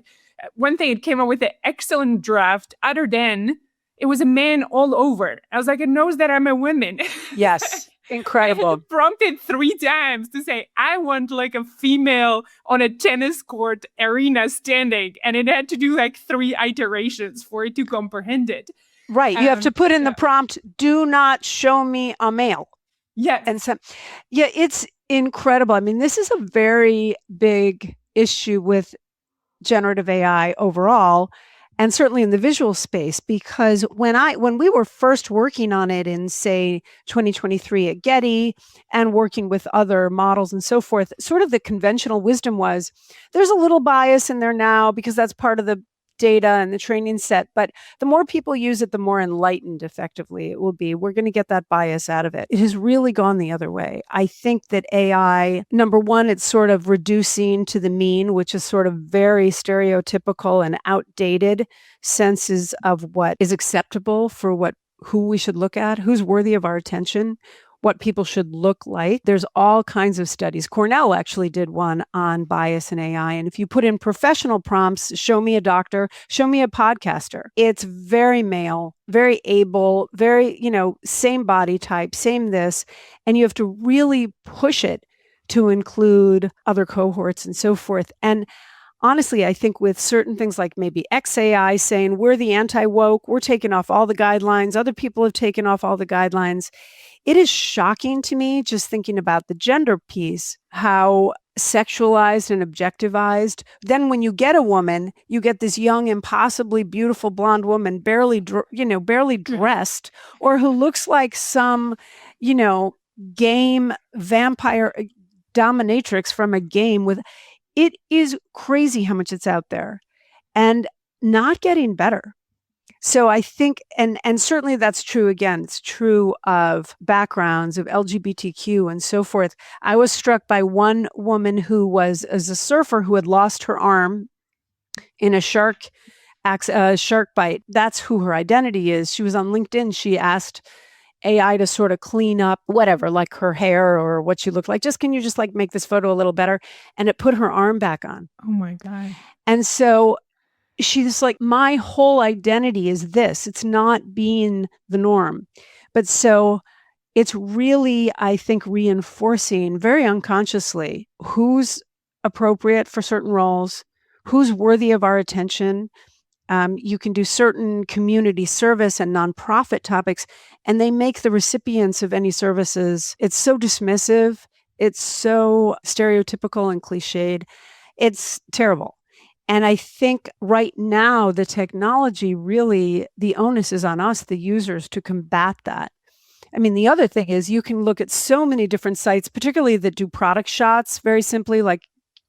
One thing, it came up with an excellent draft, other than it was a man all over. I was like, it knows that I'm a woman. Yes. Incredible. I had to prompt it 3 times to say, I want like a female on a tennis court arena standing. And it had to do like 3 iterations for it to comprehend it. Right. You have to put in the prompt, do not show me a male. Yeah. And so, yeah, it's incredible. I mean, this is a very big issue with generative AI overall, and certainly in the visual space, because when we were first working on it in, say, 2023 at Getty and working with other models and so forth, sort of the conventional wisdom was there's a little bias in there now because that's part of the data and the training set. But the more people use it, the more enlightened effectively it will be. We're going to get that bias out of it. It has really gone the other way. I think that AI, number one, it's sort of reducing to the mean, which is sort of very stereotypical and outdated senses of what is acceptable for who we should look at, who's worthy of our attention, what people should look like. There's all kinds of studies. Cornell actually did one on bias in AI. And if you put in professional prompts, show me a doctor, show me a podcaster, it's very male, very able, very, same body type, same this. And you have to really push it to include other cohorts and so forth. And honestly, I think with certain things like maybe XAI saying we're the anti-woke, we're taking off all the guidelines, other people have taken off all the guidelines. It is shocking to me, just thinking about the gender piece, how sexualized and objectivized. Then when you get a woman, you get this young, impossibly beautiful blonde woman, barely dressed, or who looks like some, game vampire dominatrix from a game. It is crazy how much it's out there and not getting better. So I think, and certainly that's true again, it's true of backgrounds of LGBTQ and so forth. I was struck by one woman who was as a surfer who had lost her arm in a shark bite. That's who her identity is. She was on LinkedIn. She asked AI to sort of clean up whatever, like her hair or what she looked like. Can you just like make this photo a little better? And it put her arm back on. Oh my God. And so she's like, my whole identity is this. It's not being the norm. But so it's really, I think, reinforcing very unconsciously who's appropriate for certain roles, who's worthy of our attention. You can do certain community service and nonprofit topics, and they make the recipients of any services, it's so dismissive, it's so stereotypical and cliched. It's terrible. And I think right now, the technology really, the onus is on us, the users, to combat that. I mean, the other thing is you can look at so many different sites, particularly that do product shots, very simply, like,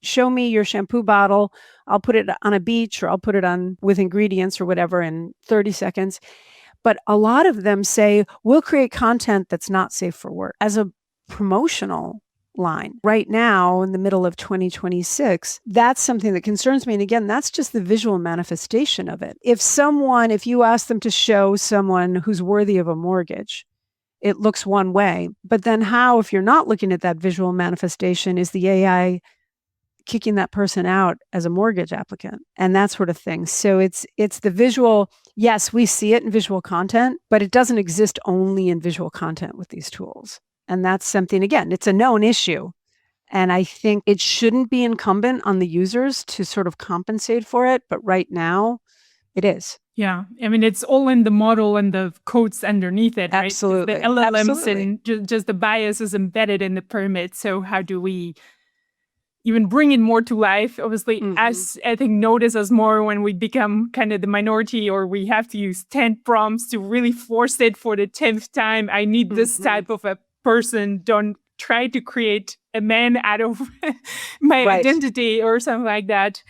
show me your shampoo bottle. I'll put it on a beach or I'll put it on with ingredients or whatever in 30 seconds. But a lot of them say, we'll create content that's not safe for work as a promotional line. Right now, in the middle of 2026, that's something that concerns me. And again, that's just the visual manifestation of it. If you ask them to show someone who's worthy of a mortgage, it looks one way. But then how, if you're not looking at that visual manifestation, is the AI kicking that person out as a mortgage applicant and that sort of thing? So it's the visual. Yes, we see it in visual content, but it doesn't exist only in visual content with these tools. And that's something, again, it's a known issue. And I think it shouldn't be incumbent on the users to sort of compensate for it. But right now, it is. Yeah. I mean, it's all in the model and the codes underneath it, right? Absolutely. The LLMs Absolutely. and just the bias is embedded in the pyramid. So how do we even bring it more to life? Obviously, as I think notice us more when we become kind of the minority, or we have to use 10 prompts to really force it for the 10th time. I need this type of a person. Don't try to create a man out of my identity or something like that.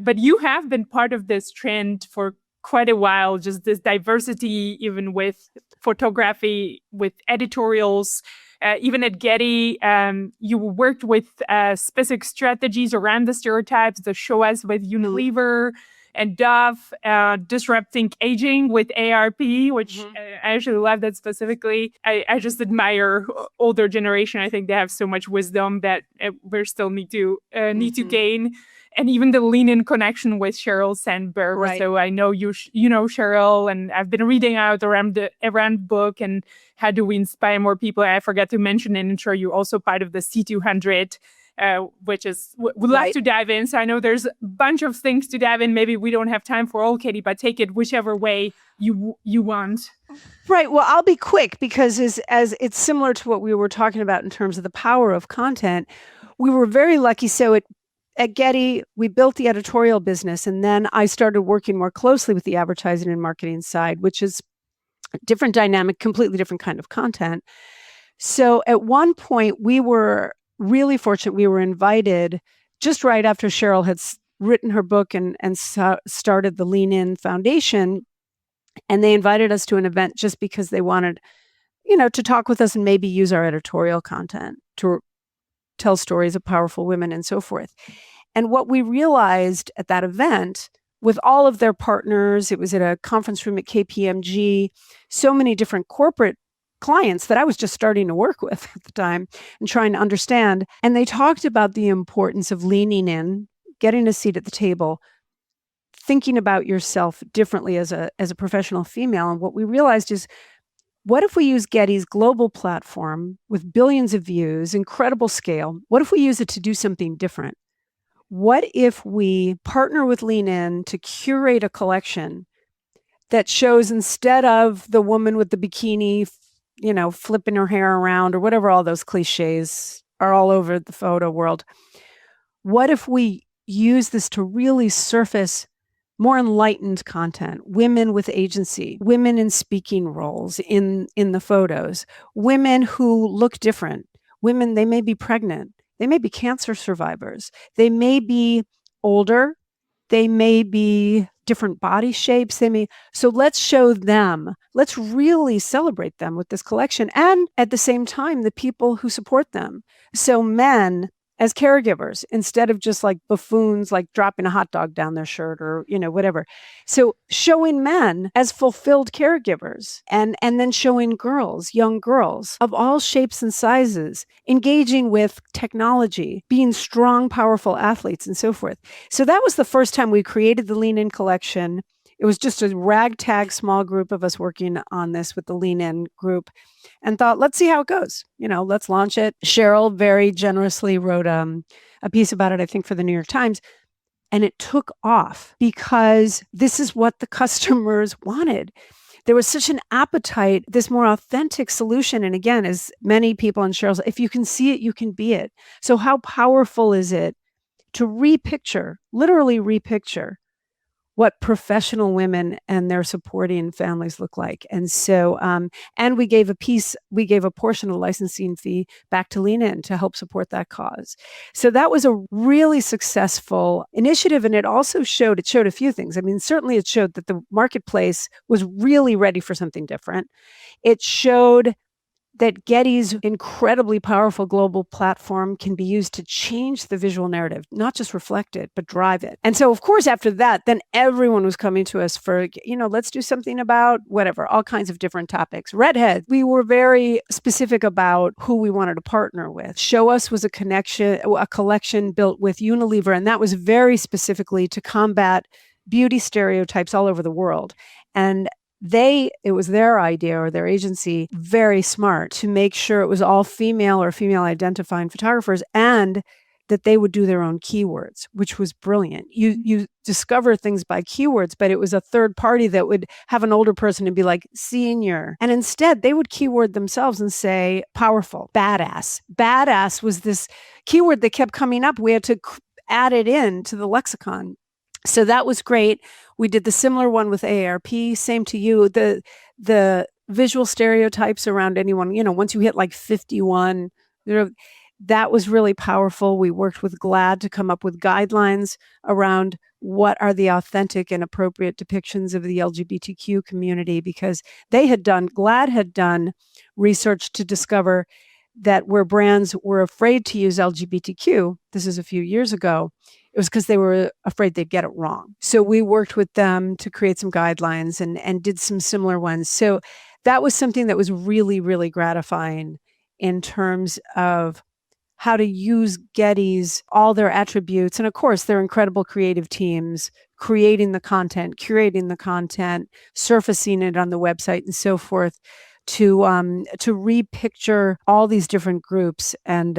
But you have been part of this trend for quite a while, just this diversity, even with photography, with editorials. Even at Getty, you worked with specific strategies around the stereotypes, the show us with Unilever and Dove, disrupting aging with ARP, which I actually love that specifically. I just admire older generation. I think they have so much wisdom that we still need to gain. And even the lean-in connection with Sheryl Sandberg. Right. So I know you know Sheryl, and I've been reading out around book and how do we inspire more people. I forgot to mention and ensure you're also part of the C200, which is would love to dive in. So I know there's a bunch of things to dive in. Maybe we don't have time for all, Katie, but take it whichever way you want. Right. Well, I'll be quick because as it's similar to what we were talking about in terms of the power of content. We were very lucky. So at Getty, we built the editorial business, and then I started working more closely with the advertising and marketing side, which is a different dynamic, completely different kind of content. So at one point, we were really fortunate. We were invited just right after Sheryl had written her book and started the Lean In Foundation, and they invited us to an event just because they wanted, to talk with us and maybe use our editorial content to tell stories of powerful women and so forth. And what we realized at that event, with all of their partners, it was at a conference room at KPMG, so many different corporate clients that I was just starting to work with at the time and trying to understand. And they talked about the importance of leaning in, getting a seat at the table, thinking about yourself differently as a professional female. And what we realized is, what if we use Getty's global platform with billions of views, incredible scale? What if we use it to do something different? What if we partner with Lean In to curate a collection that shows, instead of the woman with the bikini, flipping her hair around or whatever, all those cliches are all over the photo world. What if we use this to really surface more enlightened content, women with agency, women in speaking roles in the photos, women who look different, women, they may be pregnant, they may be cancer survivors, they may be older, they may be different body shapes, so let's show them, let's really celebrate them with this collection, and at the same time, the people who support them. So men as caregivers, instead of just like buffoons, like dropping a hot dog down their shirt or, whatever. So showing men as fulfilled caregivers, and then showing girls, young girls of all shapes and sizes, engaging with technology, being strong, powerful athletes and so forth. So that was the first time we created the Lean In collection. It was just a ragtag small group of us working on this with the Lean In group, and thought, let's see how it goes. Let's launch it. Sheryl very generously wrote a piece about it, I think, for the New York Times. And it took off because this is what the customers wanted. There was such an appetite, this more authentic solution. And again, as many people in Sheryl's, if you can see it, you can be it. So how powerful is it to literally repicture what professional women and their supporting families look like. And so, and we gave a portion of the licensing fee back to Lean In to help support that cause. So that was a really successful initiative. And it showed a few things. I mean, certainly it showed that the marketplace was really ready for something different. It showed that Getty's incredibly powerful global platform can be used to change the visual narrative, not just reflect it, but drive it. And so, of course, after that, then everyone was coming to us for, let's do something about whatever, all kinds of different topics. Redhead, we were very specific about who we wanted to partner with. Show Us was a collection built with Unilever, and that was very specifically to combat beauty stereotypes all over the world. And it was their idea, or their agency, very smart, to make sure it was all female or female identifying photographers, and that they would do their own keywords, which was brilliant. You discover things by keywords, but it was a third party that would have an older person and be like, senior. And instead they would keyword themselves and say, powerful, badass. Badass was this keyword that kept coming up. We had to add it in to the lexicon. So that was great. We did the similar one with ARP. Same to you. The visual stereotypes around anyone, once you hit like 51, that was really powerful. We worked with GLAAD to come up with guidelines around what are the authentic and appropriate depictions of the LGBTQ community, because GLAAD had done research to discover that where brands were afraid to use LGBTQ, this is a few years ago, it was because they were afraid they'd get it wrong. So we worked with them to create some guidelines and did some similar ones. So that was something that was really, really gratifying in terms of how to use Getty's, all their attributes. And of course, they're incredible creative teams creating the content, curating the content, surfacing it on the website and so forth to repicture all these different groups and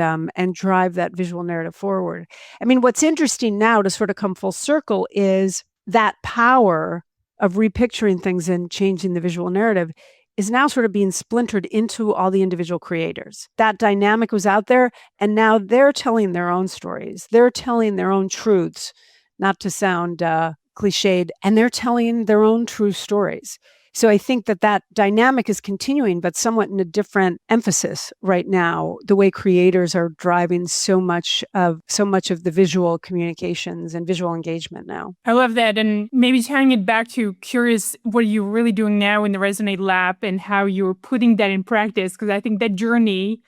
drive that visual narrative forward. I mean, what's interesting now to sort of come full circle is that power of repicturing things and changing the visual narrative is now sort of being splintered into all the individual creators. That dynamic was out there, and now they're telling their own stories. They're telling their own truths, not to sound cliched, and they're telling their own true stories. So I think that dynamic is continuing, but somewhat in a different emphasis right now, the way creators are driving so much of the visual communications and visual engagement now. I love that. And maybe tying it back to curious what you're really doing now in the ResonateLab and how you're putting that in practice, because I think that journey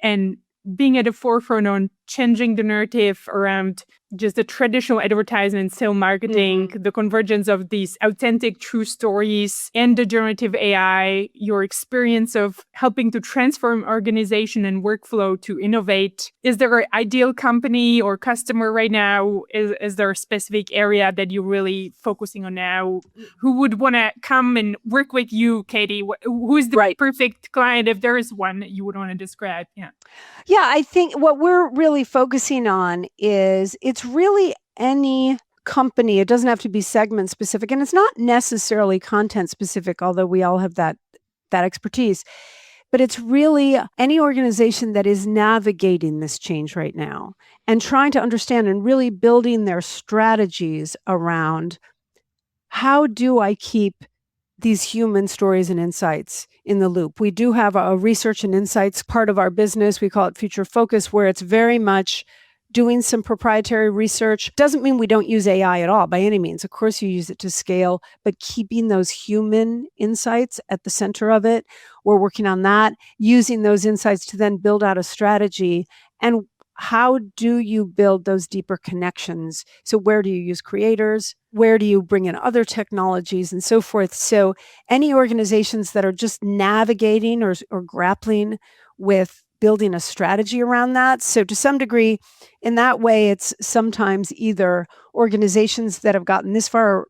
and being at the forefront on changing the narrative around just the traditional advertising and sales marketing, the convergence of these authentic, true stories and the generative AI, your experience of helping to transform organization and workflow to innovate. Is there an ideal company or customer right now? Is there a specific area that you're really focusing on now? Who would want to come and work with you, Katie? Who is the perfect client, if there is one that you would want to describe? Yeah, I think what we're really focusing on is it's really any company. It doesn't have to be segment specific, and it's not necessarily content specific, although we all have that expertise. But it's really any organization that is navigating this change right now and trying to understand and really building their strategies around how do I keep these human stories and insights in the loop. We do have a research and insights part of our business. We call it Future Focus, where it's very much doing some proprietary research. Doesn't mean we don't use AI at all by any means. Of course, you use it to scale, but keeping those human insights at the center of it. We're working on that, using those insights to then build out a strategy. And how do you build those deeper connections? So where do you use creators? Where do you bring in other technologies and so forth? So any organizations that are just navigating or grappling with building a strategy around that. So to some degree, in that way, it's sometimes either organizations that have gotten this far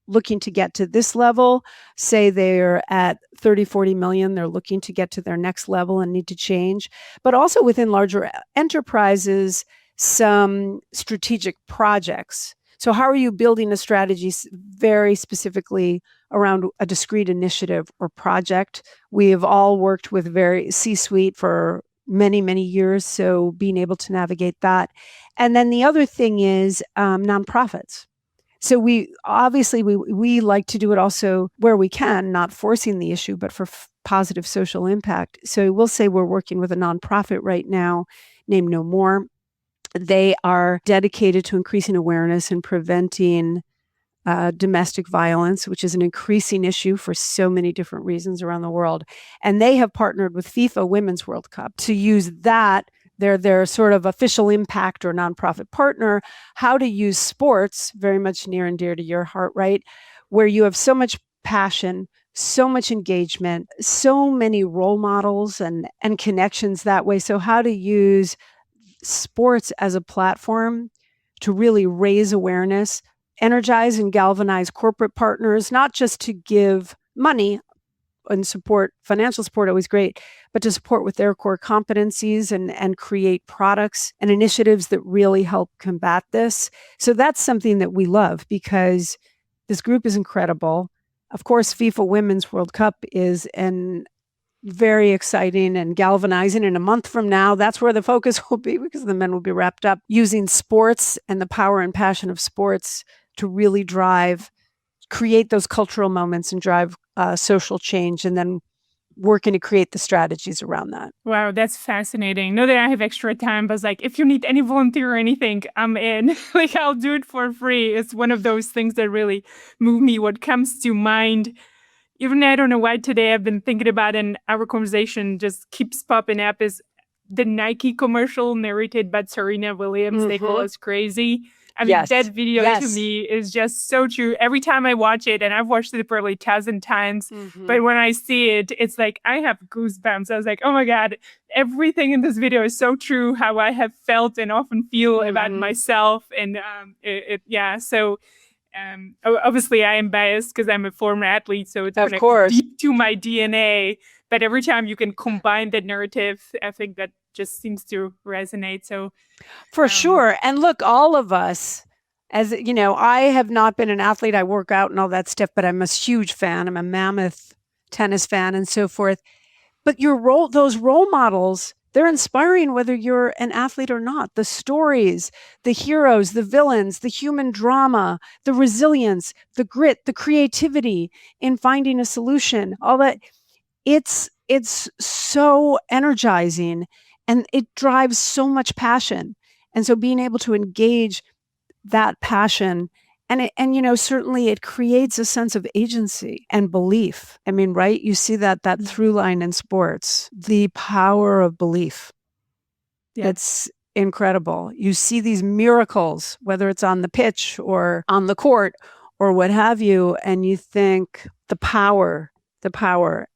looking to get to this level, say they're at 30, 40 million, they're looking to get to their next level and need to change. But also within larger enterprises, some strategic projects. So how are you building a strategy very specifically around a discrete initiative or project? We have all worked with very C-suite for many, many years, so being able to navigate that. And then the other thing is nonprofits. So we like to do it also where we can, not forcing the issue, but for positive social impact. So we'll say we're working with a nonprofit right now named No More. They are dedicated to increasing awareness and preventing domestic violence, which is an increasing issue for so many different reasons around the world. And they have partnered with FIFA Women's World Cup to use that. They're their sort of official impact or nonprofit partner, how to use sports, very much near and dear to your heart, right? Where you have so much passion, so much engagement, so many role models and connections that way. So how to use sports as a platform to really raise awareness, energize and galvanize corporate partners, not just to give money and support, financial support, always great, but to support with their core competencies and create products and initiatives that really help combat this. So that's something that we love because this group is incredible. Of course, FIFA Women's World Cup is very exciting and galvanizing. In a month from now, that's where the focus will be because the men will be wrapped up using sports and the power and passion of sports to really create those cultural moments and drive social change. And then working to create the strategies around that. Wow, that's fascinating. Know that I have extra time, but like, if you need any volunteer or anything, I'm in. Like, I'll do it for free. It's one of those things that really move me. What comes to mind, even I don't know why today I've been thinking about, and our conversation just keeps popping up, is the Nike commercial narrated by Serena Williams. They call us crazy. I mean, that video to me is just so true. Every time I watch it, and I've watched it probably 1,000 times, but when I see it, it's like I have goosebumps. I was like, oh my God, everything in this video is so true, how I have felt and often feel about myself. And so obviously I am biased because I'm a former athlete, so it's of course deep to my DNA. But every time you can combine that narrative, I think that just seems to resonate. So for sure. And look, all of us, as you know, I have not been an athlete. I work out and all that stuff, but I'm a huge fan. I'm a mammoth tennis fan and so forth. But those role models, they're inspiring whether you're an athlete or not. The stories, the heroes, the villains, the human drama, the resilience, the grit, the creativity in finding a solution, all that. It's so energizing and it drives so much passion. And so being able to engage that passion and you know, certainly it creates a sense of agency and belief. I mean, right? You see that through line in sports, the power of belief. Yeah. It's incredible. You see these miracles, whether it's on the pitch or on the court or what have you, and you think the power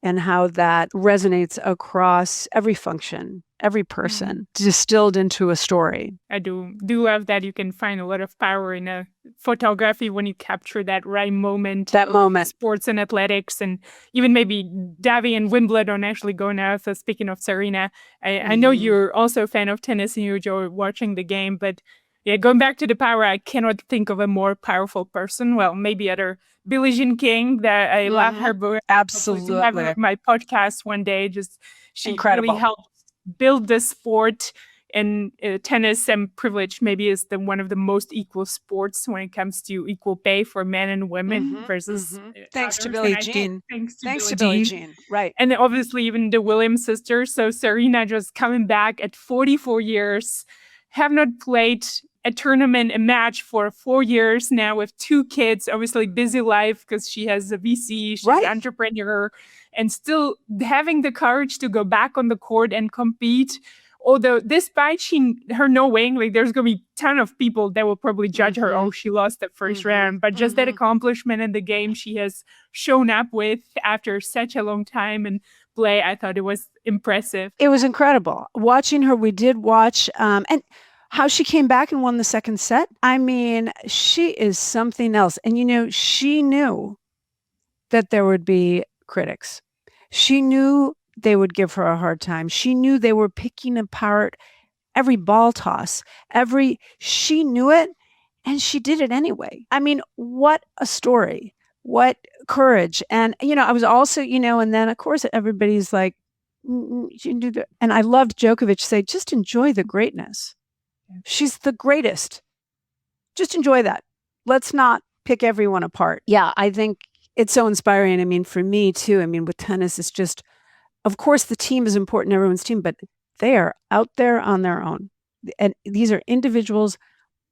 and how that resonates across every function, every person, distilled into a story. I do love that you can find a lot of power in a photography when you capture that right moment. That moment. Sports and athletics, and even maybe Davi and Wimbledon actually go now. So speaking of Serena, I know you're also a fan of tennis and you enjoy watching the game, but yeah, going back to the power, I cannot think of a more powerful person. Well, maybe other Billie Jean King, that I love her book. Absolutely. To have her on my podcast one day. Just she incredible. Really helped build the sport. And tennis, I'm privileged, maybe is one of the most equal sports when it comes to equal pay for men and women versus thanks to Billie Jean. Thanks to Billie Jean. Right. And then obviously even the Williams sisters. So Serena just coming back at 44 years, have not played a tournament, a match for 4 years now with 2 kids, obviously busy life because she has a VC, she's an entrepreneur, and still having the courage to go back on the court and compete. Although despite her knowing, like there's going to be a ton of people that will probably judge her, oh, she lost the first round. But just that accomplishment in the game she has shown up with after such a long time and play, I thought it was impressive. It was incredible. Watching her, we did watch, and how she came back and won the second set. I mean, she is something else. And, you know, she knew that there would be critics. She knew they would give her a hard time. She knew they were picking apart every ball toss, she knew it, and she did it anyway. I mean, what a story. What courage. And, you know, I was also, you know, and then of course everybody's like, and I loved Djokovic say, just enjoy the greatness. She's the greatest. Just enjoy that. Let's not pick everyone apart. Yeah, I think it's so inspiring. I mean, for me too, I mean, with tennis, it's just, of course, the team is important, everyone's team, but they are out there on their own. And these are individuals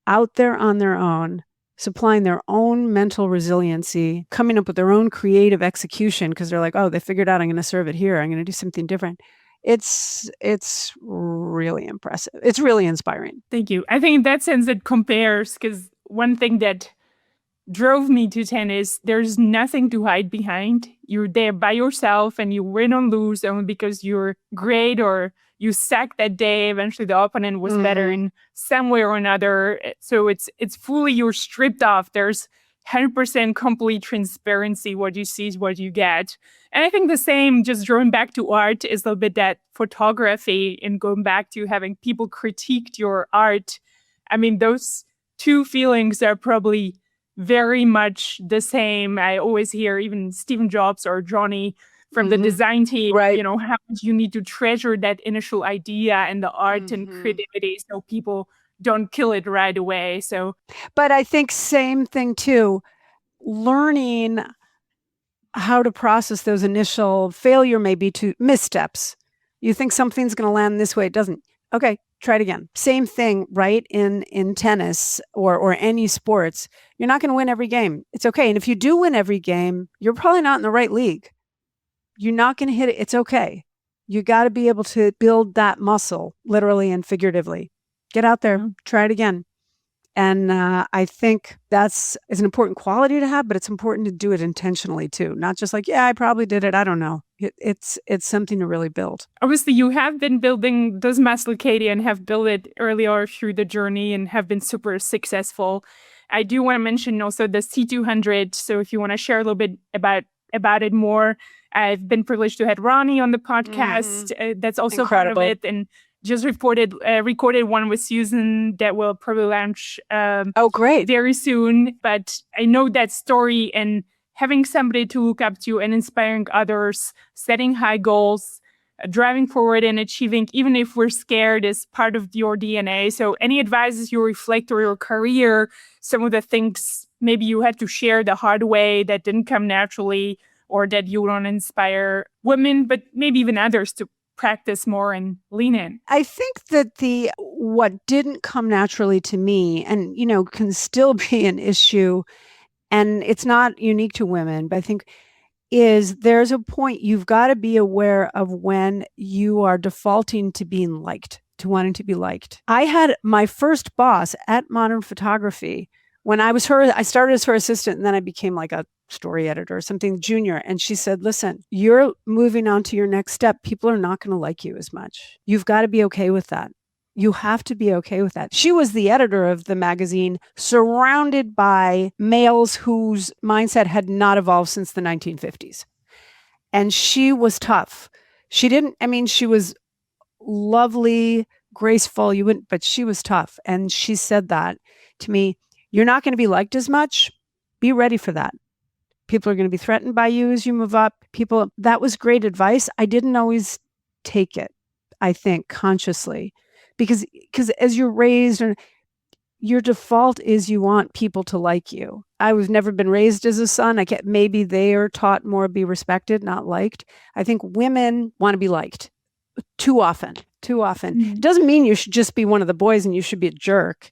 out there on their own, supplying their own mental resiliency, coming up with their own creative execution because they're like, oh, they figured out I'm going to serve it here. I'm going to do something different. It's really impressive. It's really inspiring. Thank you. I think in that sense it compares, because one thing that drove me to tennis, there's nothing to hide behind. You're there by yourself and you win or lose only because you're great or you suck that day. Eventually the opponent was better in some way or another. So it's fully, you're stripped off. There's 100% complete transparency. What you see is what you get. And I think the same, just drawing back to art, is a little bit that photography and going back to having people critiqued your art. I mean, those two feelings are probably very much the same. I always hear even Steve Jobs or Johnny from the design team, right, you know, how much you need to treasure that initial idea and the art and creativity so people don't kill it right away. So, but I think same thing too, learning how to process those initial failure, maybe to missteps. You think something's going to land this way, it doesn't. Okay, try it again. Same thing, right? In tennis or any sports, you're not going to win every game. It's okay. And if you do win every game, you're probably not in the right league. You're not going to hit it. It's okay. You got to be able to build that muscle, literally and figuratively. Get out there, try it again. And I think is an important quality to have, but it's important to do it intentionally too. Not just like, yeah, I probably did it. I don't know. It's something to really build. Obviously, you have been building this muscle, Katie, and have built it earlier through the journey and have been super successful. I do want to mention also the C200. So if you want to share a little bit about it more, I've been privileged to have Ronnie on the podcast. That's also incredible. part of it. And just recorded one with Susan that will probably launch great. very soon. But I know that story, and having somebody to look up to and inspiring others, setting high goals, driving forward and achieving, even if we're scared, is part of your DNA. So any advice as you reflect on your career, some of the things maybe you had to share the hard way that didn't come naturally, or that you want to inspire women, but maybe even others to practice more and lean in? I think that what didn't come naturally to me, and can still be an issue, and it's not unique to women, but I think is there's a point you've got to be aware of when you are defaulting to being liked, to wanting to be liked. I had my first boss at Modern Photography when I started as her assistant, and then I became like a story editor or something junior. And she said, listen, you're moving on to your next step. People are not going to like you as much. You've got to be okay with that. You have to be okay with that. She was the editor of the magazine, surrounded by males whose mindset had not evolved since the 1950s. And she was tough. She was lovely, graceful, but she was tough. And she said that to me, you're not going to be liked as much. Be ready for that. People are going to be threatened by you as you move up. That was great advice. I didn't always take it, I think, consciously. Because as you're raised, your default is you want people to like you. I was never been raised as a son. Maybe they are taught more be respected, not liked. I think women want to be liked too often. It doesn't mean you should just be one of the boys and you should be a jerk.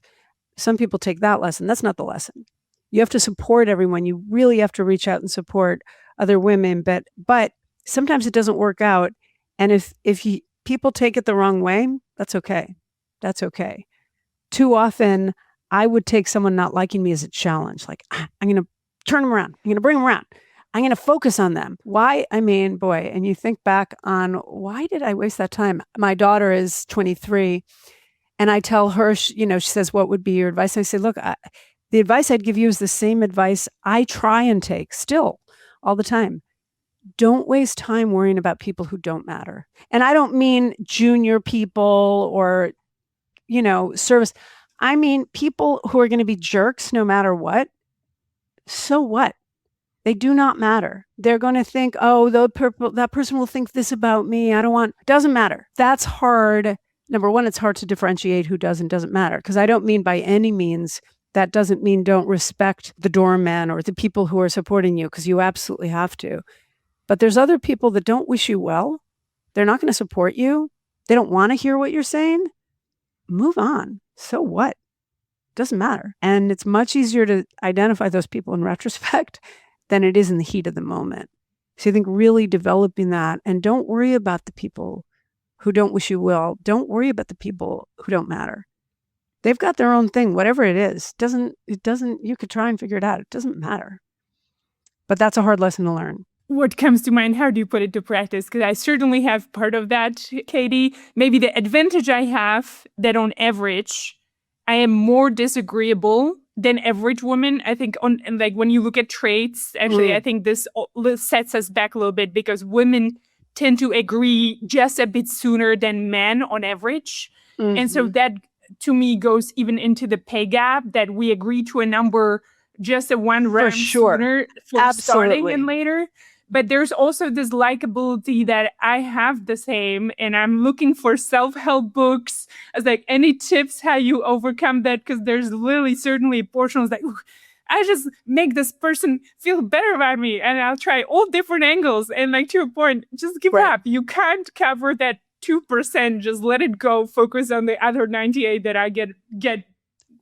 Some people take that lesson. That's not the lesson. You have to support everyone. You really have to reach out and support other women. But sometimes it doesn't work out. And if people take it the wrong way, that's okay. That's okay. Too often, I would take someone not liking me as a challenge. Like, I'm going to turn them around. I'm going to bring them around. I'm going to focus on them. Why? Boy, and you think back on, why did I waste that time? My daughter is 23, and I tell her, she says, what would be your advice? I say, look, the advice I'd give you is the same advice I try and take still all the time. Don't waste time worrying about people who don't matter. And I don't mean junior people or, service. I mean people who are going to be jerks no matter what. So what? They do not matter. They're going to think, oh, that person will think this about me. Doesn't matter. That's hard. Number one, it's hard to differentiate who does and doesn't matter. Because I don't mean by any means, that doesn't mean don't respect the doorman or the people who are supporting you, because you absolutely have to. But there's other people that don't wish you well. They're not going to support you. They don't want to hear what you're saying. Move on. So what? Doesn't matter. And it's much easier to identify those people in retrospect than it is in the heat of the moment. So I think really developing that, and don't worry about the people who don't wish you well. Don't worry about the people who don't matter. They've got their own thing, whatever it is. You could try and figure it out. It doesn't matter. But that's a hard lesson to learn. What comes to mind, how do you put it to practice? Because I certainly have part of that, Katie. Maybe the advantage I have that on average, I am more disagreeable than average women. I think when you look at traits, actually, I think this sets us back a little bit, because women tend to agree just a bit sooner than men on average. Mm-hmm. And so that, to me, goes even into the pay gap, that we agree to a number just a one round sooner for starting and later. But there's also this likability that I have the same, and I'm looking for self-help books as like any tips how you overcome that, because there's literally certainly a portion of like, I just make this person feel better about me, and I'll try all different angles. And like to your point, just give Right. up. You can't cover that 2%. Just let it go. Focus on the other 98 that I get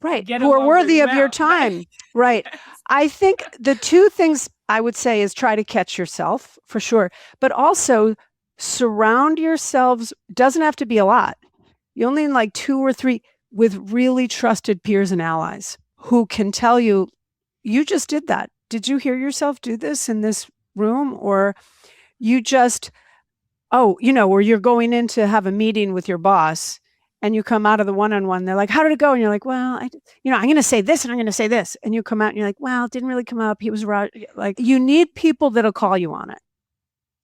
Right. get Who are along really worthy of your well. time. Right. Yes. I think the two things I would say is try to catch yourself for sure, but also surround yourselves. Doesn't have to be a lot. You only need like 2 or 3 with really trusted peers and allies who can tell you, you just did that. Did you hear yourself do this in this room? Or you just, or you're going in to have a meeting with your boss and you come out of the one-on-one, they're like, how did it go? And you're like, well, I'm going to say this and I'm going to say this. And you come out and you're like, well, it didn't really come up. He was right. Like, you need people that'll call you on it.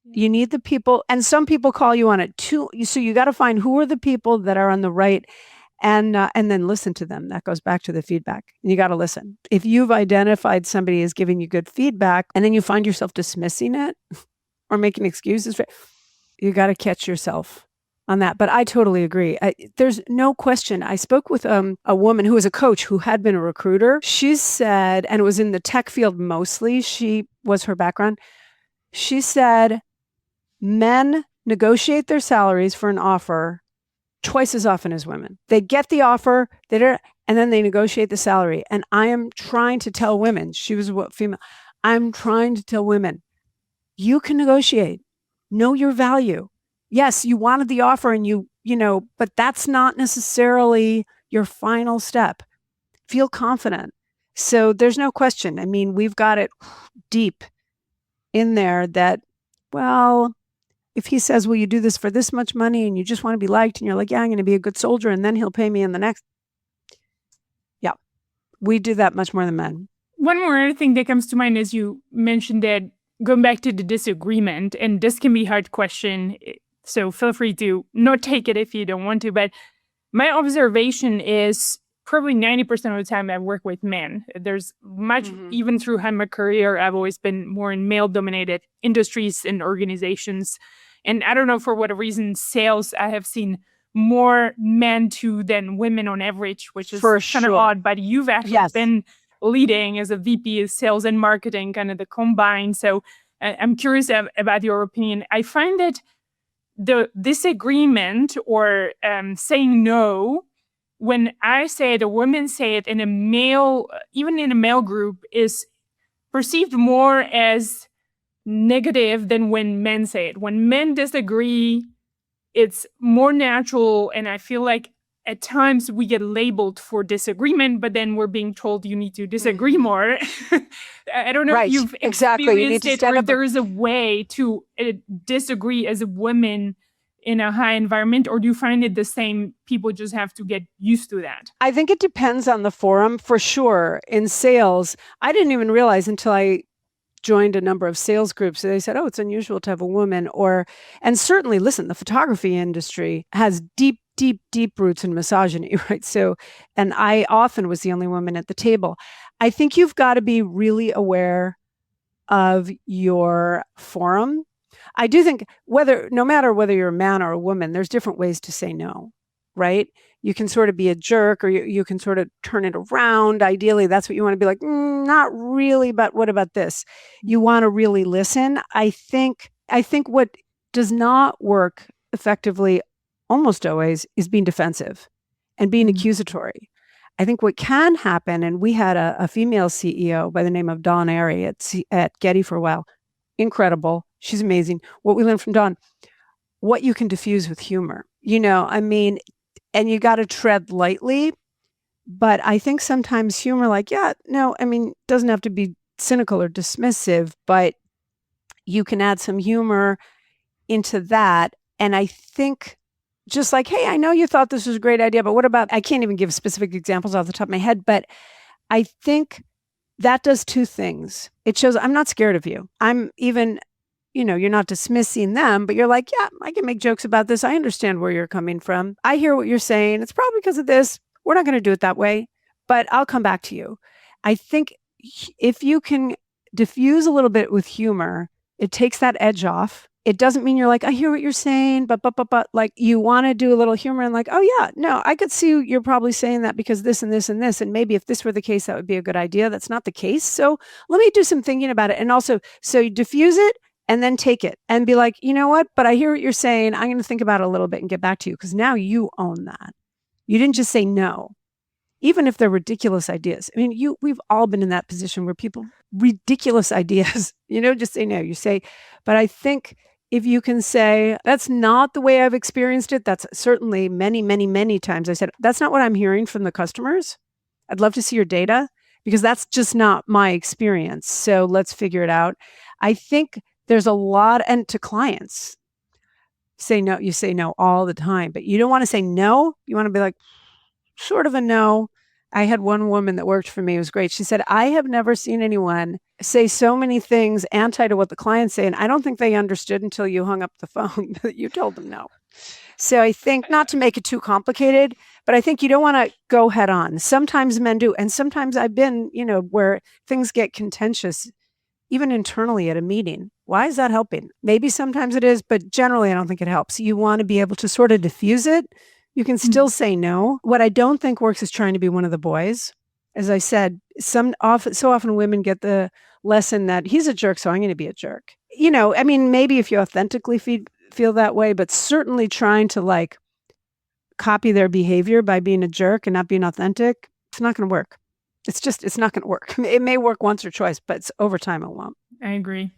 You need the people, and some people call you on it too. So you got to find who are the people that are on the right, and then listen to them. That goes back to the feedback. And you got to listen. If you've identified somebody as giving you good feedback, and then you find yourself dismissing it or making excuses, you got to catch yourself on that. But I totally agree. There's no question. I spoke with a woman who was a coach who had been a recruiter. She said, and it was in the tech field mostly, she was her background. She said, men negotiate their salaries for an offer twice as often as women. They get the offer, and then they negotiate the salary. And I am trying to tell women, she was a female, I'm trying to tell women, you can negotiate. Know your value. Yes, you wanted the offer and but that's not necessarily your final step. Feel confident. So there's no question. I mean, we've got it deep in there that, well, if he says, will you do this for this much money and you just want to be liked and you're like, yeah, I'm going to be a good soldier and then he'll pay me in the next. Yeah, we do that much more than men. One more thing that comes to mind is you mentioned that going back to the disagreement, and this can be a hard question, so feel free to not take it if you don't want to, but my observation is probably 90% of the time I work with men. There's much, even through my career, I've always been more in male-dominated industries and organizations. And I don't know, for what reason, sales, I have seen more men to than women on average, which is kind of odd. But you've actually been leading as a VP of sales and marketing, kind of the combine. So I'm curious about your opinion. I find that the disagreement or saying no, when I say it, or women say it in a male, even in a male group, is perceived more as negative than when men say it. When men disagree, it's more natural. And I feel like at times we get labeled for disagreement, but then we're being told you need to disagree more. I don't know if you've experienced it, or if there is a way to disagree as a woman in a high environment, or do you find it the same? People just have to get used to that. I think it depends on the forum for sure. In sales, I didn't even realize until I joined a number of sales groups. They said, oh, it's unusual to have a woman. And certainly, listen, the photography industry has deep roots in misogyny, right? So, and I often was the only woman at the table. I think you've got to be really aware of your forum. I do think no matter whether you're a man or a woman, there's different ways to say no, right? You can sort of be a jerk, or you can sort of turn it around. Ideally, that's what you want to be like, not really, but what about this? You want to really listen. I think what does not work effectively almost always is being defensive and being accusatory. I think what can happen, and we had a female CEO by the name of Dawn Airy at Getty for a while. Incredible. She's amazing. What we learned from Dawn, what you can diffuse with humor, and you got to tread lightly. But I think sometimes humor, doesn't have to be cynical or dismissive, but you can add some humor into that. And I think just like, hey, I know you thought this was a great idea, but what about, I can't even give specific examples off the top of my head, but I think that does two things. It shows I'm not scared of you. I'm even, you're not dismissing them, but you're like, yeah, I can make jokes about this. I understand where you're coming from. I hear what you're saying. It's probably because of this. We're not going to do it that way, but I'll come back to you. I think if you can diffuse a little bit with humor, it takes that edge off. it doesn't mean you're like, I hear what you're saying, but, like you want to do a little humor and like, oh yeah, no, I could see you're probably saying that because this and this and this. And maybe if this were the case, that would be a good idea. That's not the case. So let me do some thinking about it. And also, so you diffuse it and then take it and be like, you know what? But I hear what you're saying. I'm going to think about it a little bit and get back to you because now you own that. You didn't just say no, even if they're ridiculous ideas. I mean, we've all been in that position where people, ridiculous ideas, just say no. You say, but I think if you can say, that's not the way I've experienced it, that's certainly many, many, many times I said, that's not what I'm hearing from the customers. I'd love to see your data because that's just not my experience. So let's figure it out. I think there's a lot, and to clients, say no, you say no all the time, but you don't want to say no. You want to be like, sort of a no. I had one woman that worked for me. It was great. She said, I have never seen anyone say so many things anti to what the clients say. And I don't think they understood until you hung up the phone that you told them no. So I think, not to make it too complicated, but I think you don't want to go head on. Sometimes men do. And sometimes I've been, where things get contentious, even internally at a meeting. Why is that helping? Maybe sometimes it is, but generally I don't think it helps. You want to be able to sort of diffuse it. You can still say no. What I don't think works is trying to be one of the boys. As I said, so often women get the lesson that he's a jerk, so I'm going to be a jerk. Maybe if you authentically feel that way, but certainly trying to like copy their behavior by being a jerk and not being authentic, it's not going to work. It's not going to work. It may work once or twice, but over time it won't. I agree.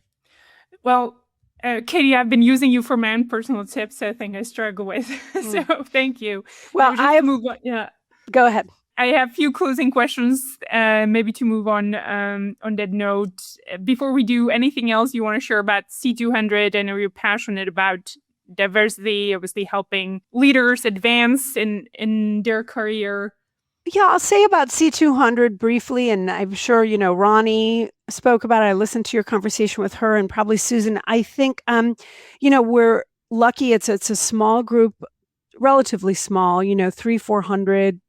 Well, Katie, I've been using you for my own personal tips. I think I struggle with. So thank you. Well, move on. Yeah. Go ahead. I have a few closing questions, maybe to move on that note. Before we do anything else you want to share about C200, I know you're passionate about diversity, obviously helping leaders advance in their career. Yeah, I'll say about C200 briefly, and I'm sure, Ronnie spoke about it. I listened to your conversation with her and probably Susan. I think, we're lucky. It's a small group, relatively small, 300-400,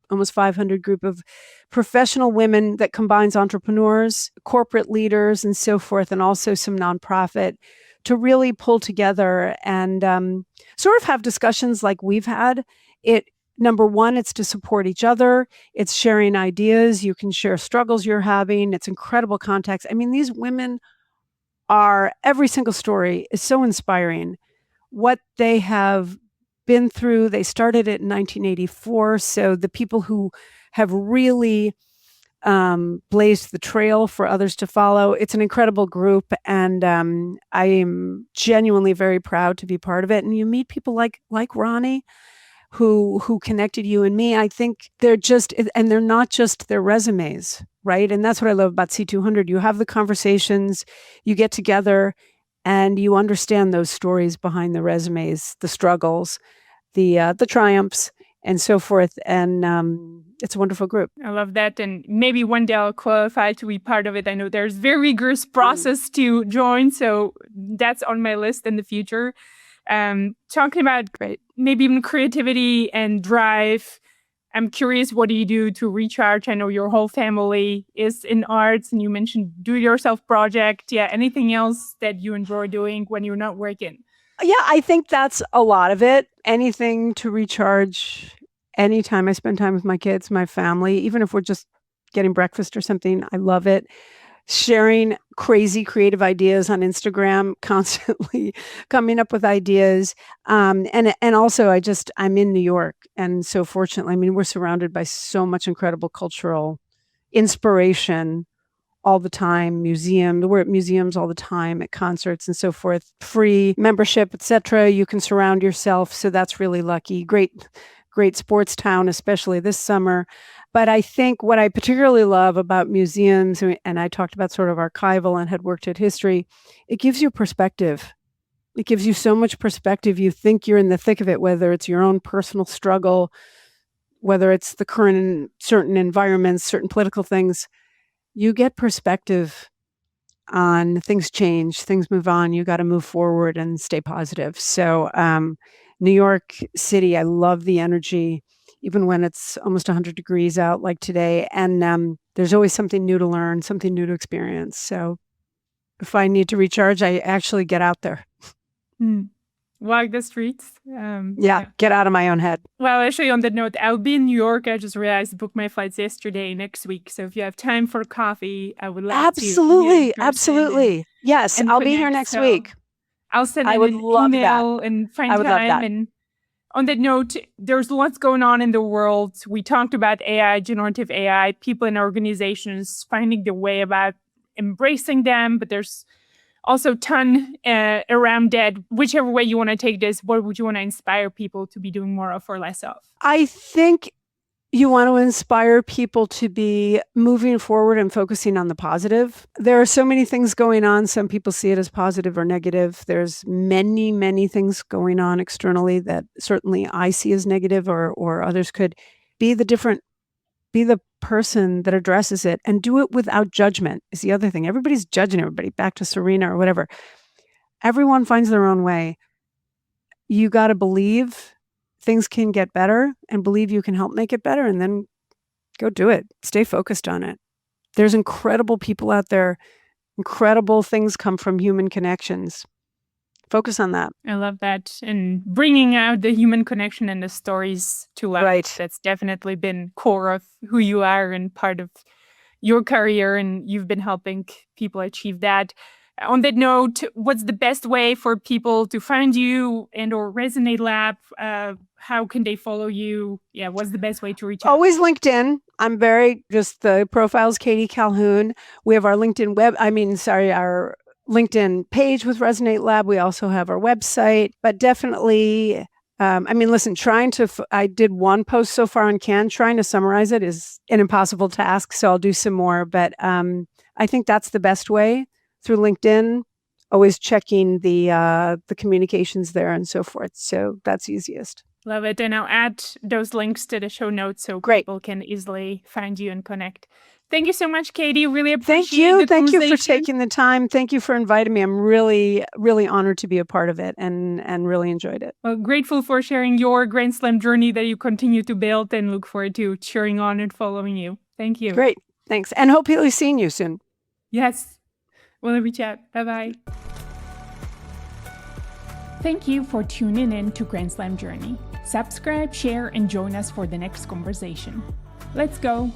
almost 500 group of professional women that combines entrepreneurs, corporate leaders, and so forth, and also some nonprofit to really pull together and sort of have discussions like we've had. Number one, it's to support each other. It's sharing ideas. You can share struggles you're having. It's incredible context. I mean, these women every single story is so inspiring. What they have been through, they started it in 1984. So the people who have really blazed the trail for others to follow, it's an incredible group. And I am genuinely very proud to be part of it. And you meet people like Ronnie, who connected you and me. I think they're not just their resumes, right? And that's what I love about C200. You have the conversations, you get together, and you understand those stories behind the resumes, the struggles, the triumphs, and so forth. And it's a wonderful group. I love that. And maybe one day I'll qualify to be part of it. I know there's very rigorous process to join, so that's on my list in the future. Talking about maybe even creativity and drive, I'm curious, what do you do to recharge? I know your whole family is in arts, and you mentioned do-it-yourself project. Yeah, anything else that you enjoy doing when you're not working? Yeah, I think that's a lot of it. Anything to recharge. Anytime I spend time with my kids, my family, even if we're just getting breakfast or something, I love it. Sharing crazy creative ideas on Instagram, constantly coming up with ideas. And also I'm in New York. And so fortunately, we're surrounded by so much incredible cultural inspiration all the time. We're at museums all the time, at concerts and so forth, free membership, etc. You can surround yourself. So that's really lucky. Great sports town, especially this summer. But I think what I particularly love about museums, and I talked about sort of archival and had worked at history, it gives you perspective. It gives you so much perspective. You think you're in the thick of it, whether it's your own personal struggle, whether it's the current in certain environments, certain political things. You get perspective on things change, things move on. You got to move forward and stay positive. So New York City, I love the energy, even when it's almost 100 degrees out like today. And there's always something new to learn, something new to experience. So if I need to recharge, I actually get out there. Walk the streets. Yeah, get out of my own head. Well, actually, on that note, I'll be in New York. I just realized I booked my flights yesterday, next week. So if you have time for coffee, I would love to. Absolutely. Yes, and I'll be here connect. next So week. I'll send I in would an love that. email and find I would love that. time. And on that note, there's lots going on in the world. We talked about AI, generative AI, people in organizations finding their way about embracing them, but there's also a ton around that. Whichever way you want to take this, what would you want to inspire people to be doing more of or less of? I think you want to inspire people to be moving forward and focusing on the positive. There are so many things going on. Some people see it as positive or negative. There's many, many things going on externally that certainly I see as negative, or others could. Be the person that addresses it, and do it without judgment is the other thing. Everybody's judging everybody, back to Serena or whatever. Everyone finds their own way. You got to believe things can get better and believe you can help make it better, and then go do it. Stay focused on it. There's incredible people out there. Incredible things come from human connections. Focus on that. I love that. And bringing out the human connection and the stories to life. Right. That's definitely been core of who you are and part of your career. And you've been helping people achieve that. On that note, what's the best way for people to find you and or ResonateLab? How can they follow you? Yeah, what's the best way to reach out? Always LinkedIn. The profile's Katie Calhoun. We have our our LinkedIn page with ResonateLab. We also have our website, but definitely, listen, I did one post so far on Cannes. Trying to summarize it is an impossible task, so I'll do some more. But I think that's the best way, through LinkedIn, always checking the communications there and so forth. So that's easiest. Love it. And I'll add those links to the show notes so people can easily find you and connect. Thank you so much, Katie. Really appreciate it. Thank you for taking the time. Thank you for inviting me. I'm really, really honored to be a part of it and really enjoyed it. Well, grateful for sharing your Grand Slam journey that you continue to build, and look forward to cheering on and following you. Thank you. Great. Thanks. And hopefully seeing you soon. Yes. We'll reach out. Bye-bye. Thank you for tuning in to Grand Slam Journey. Subscribe, share, and join us for the next conversation. Let's go.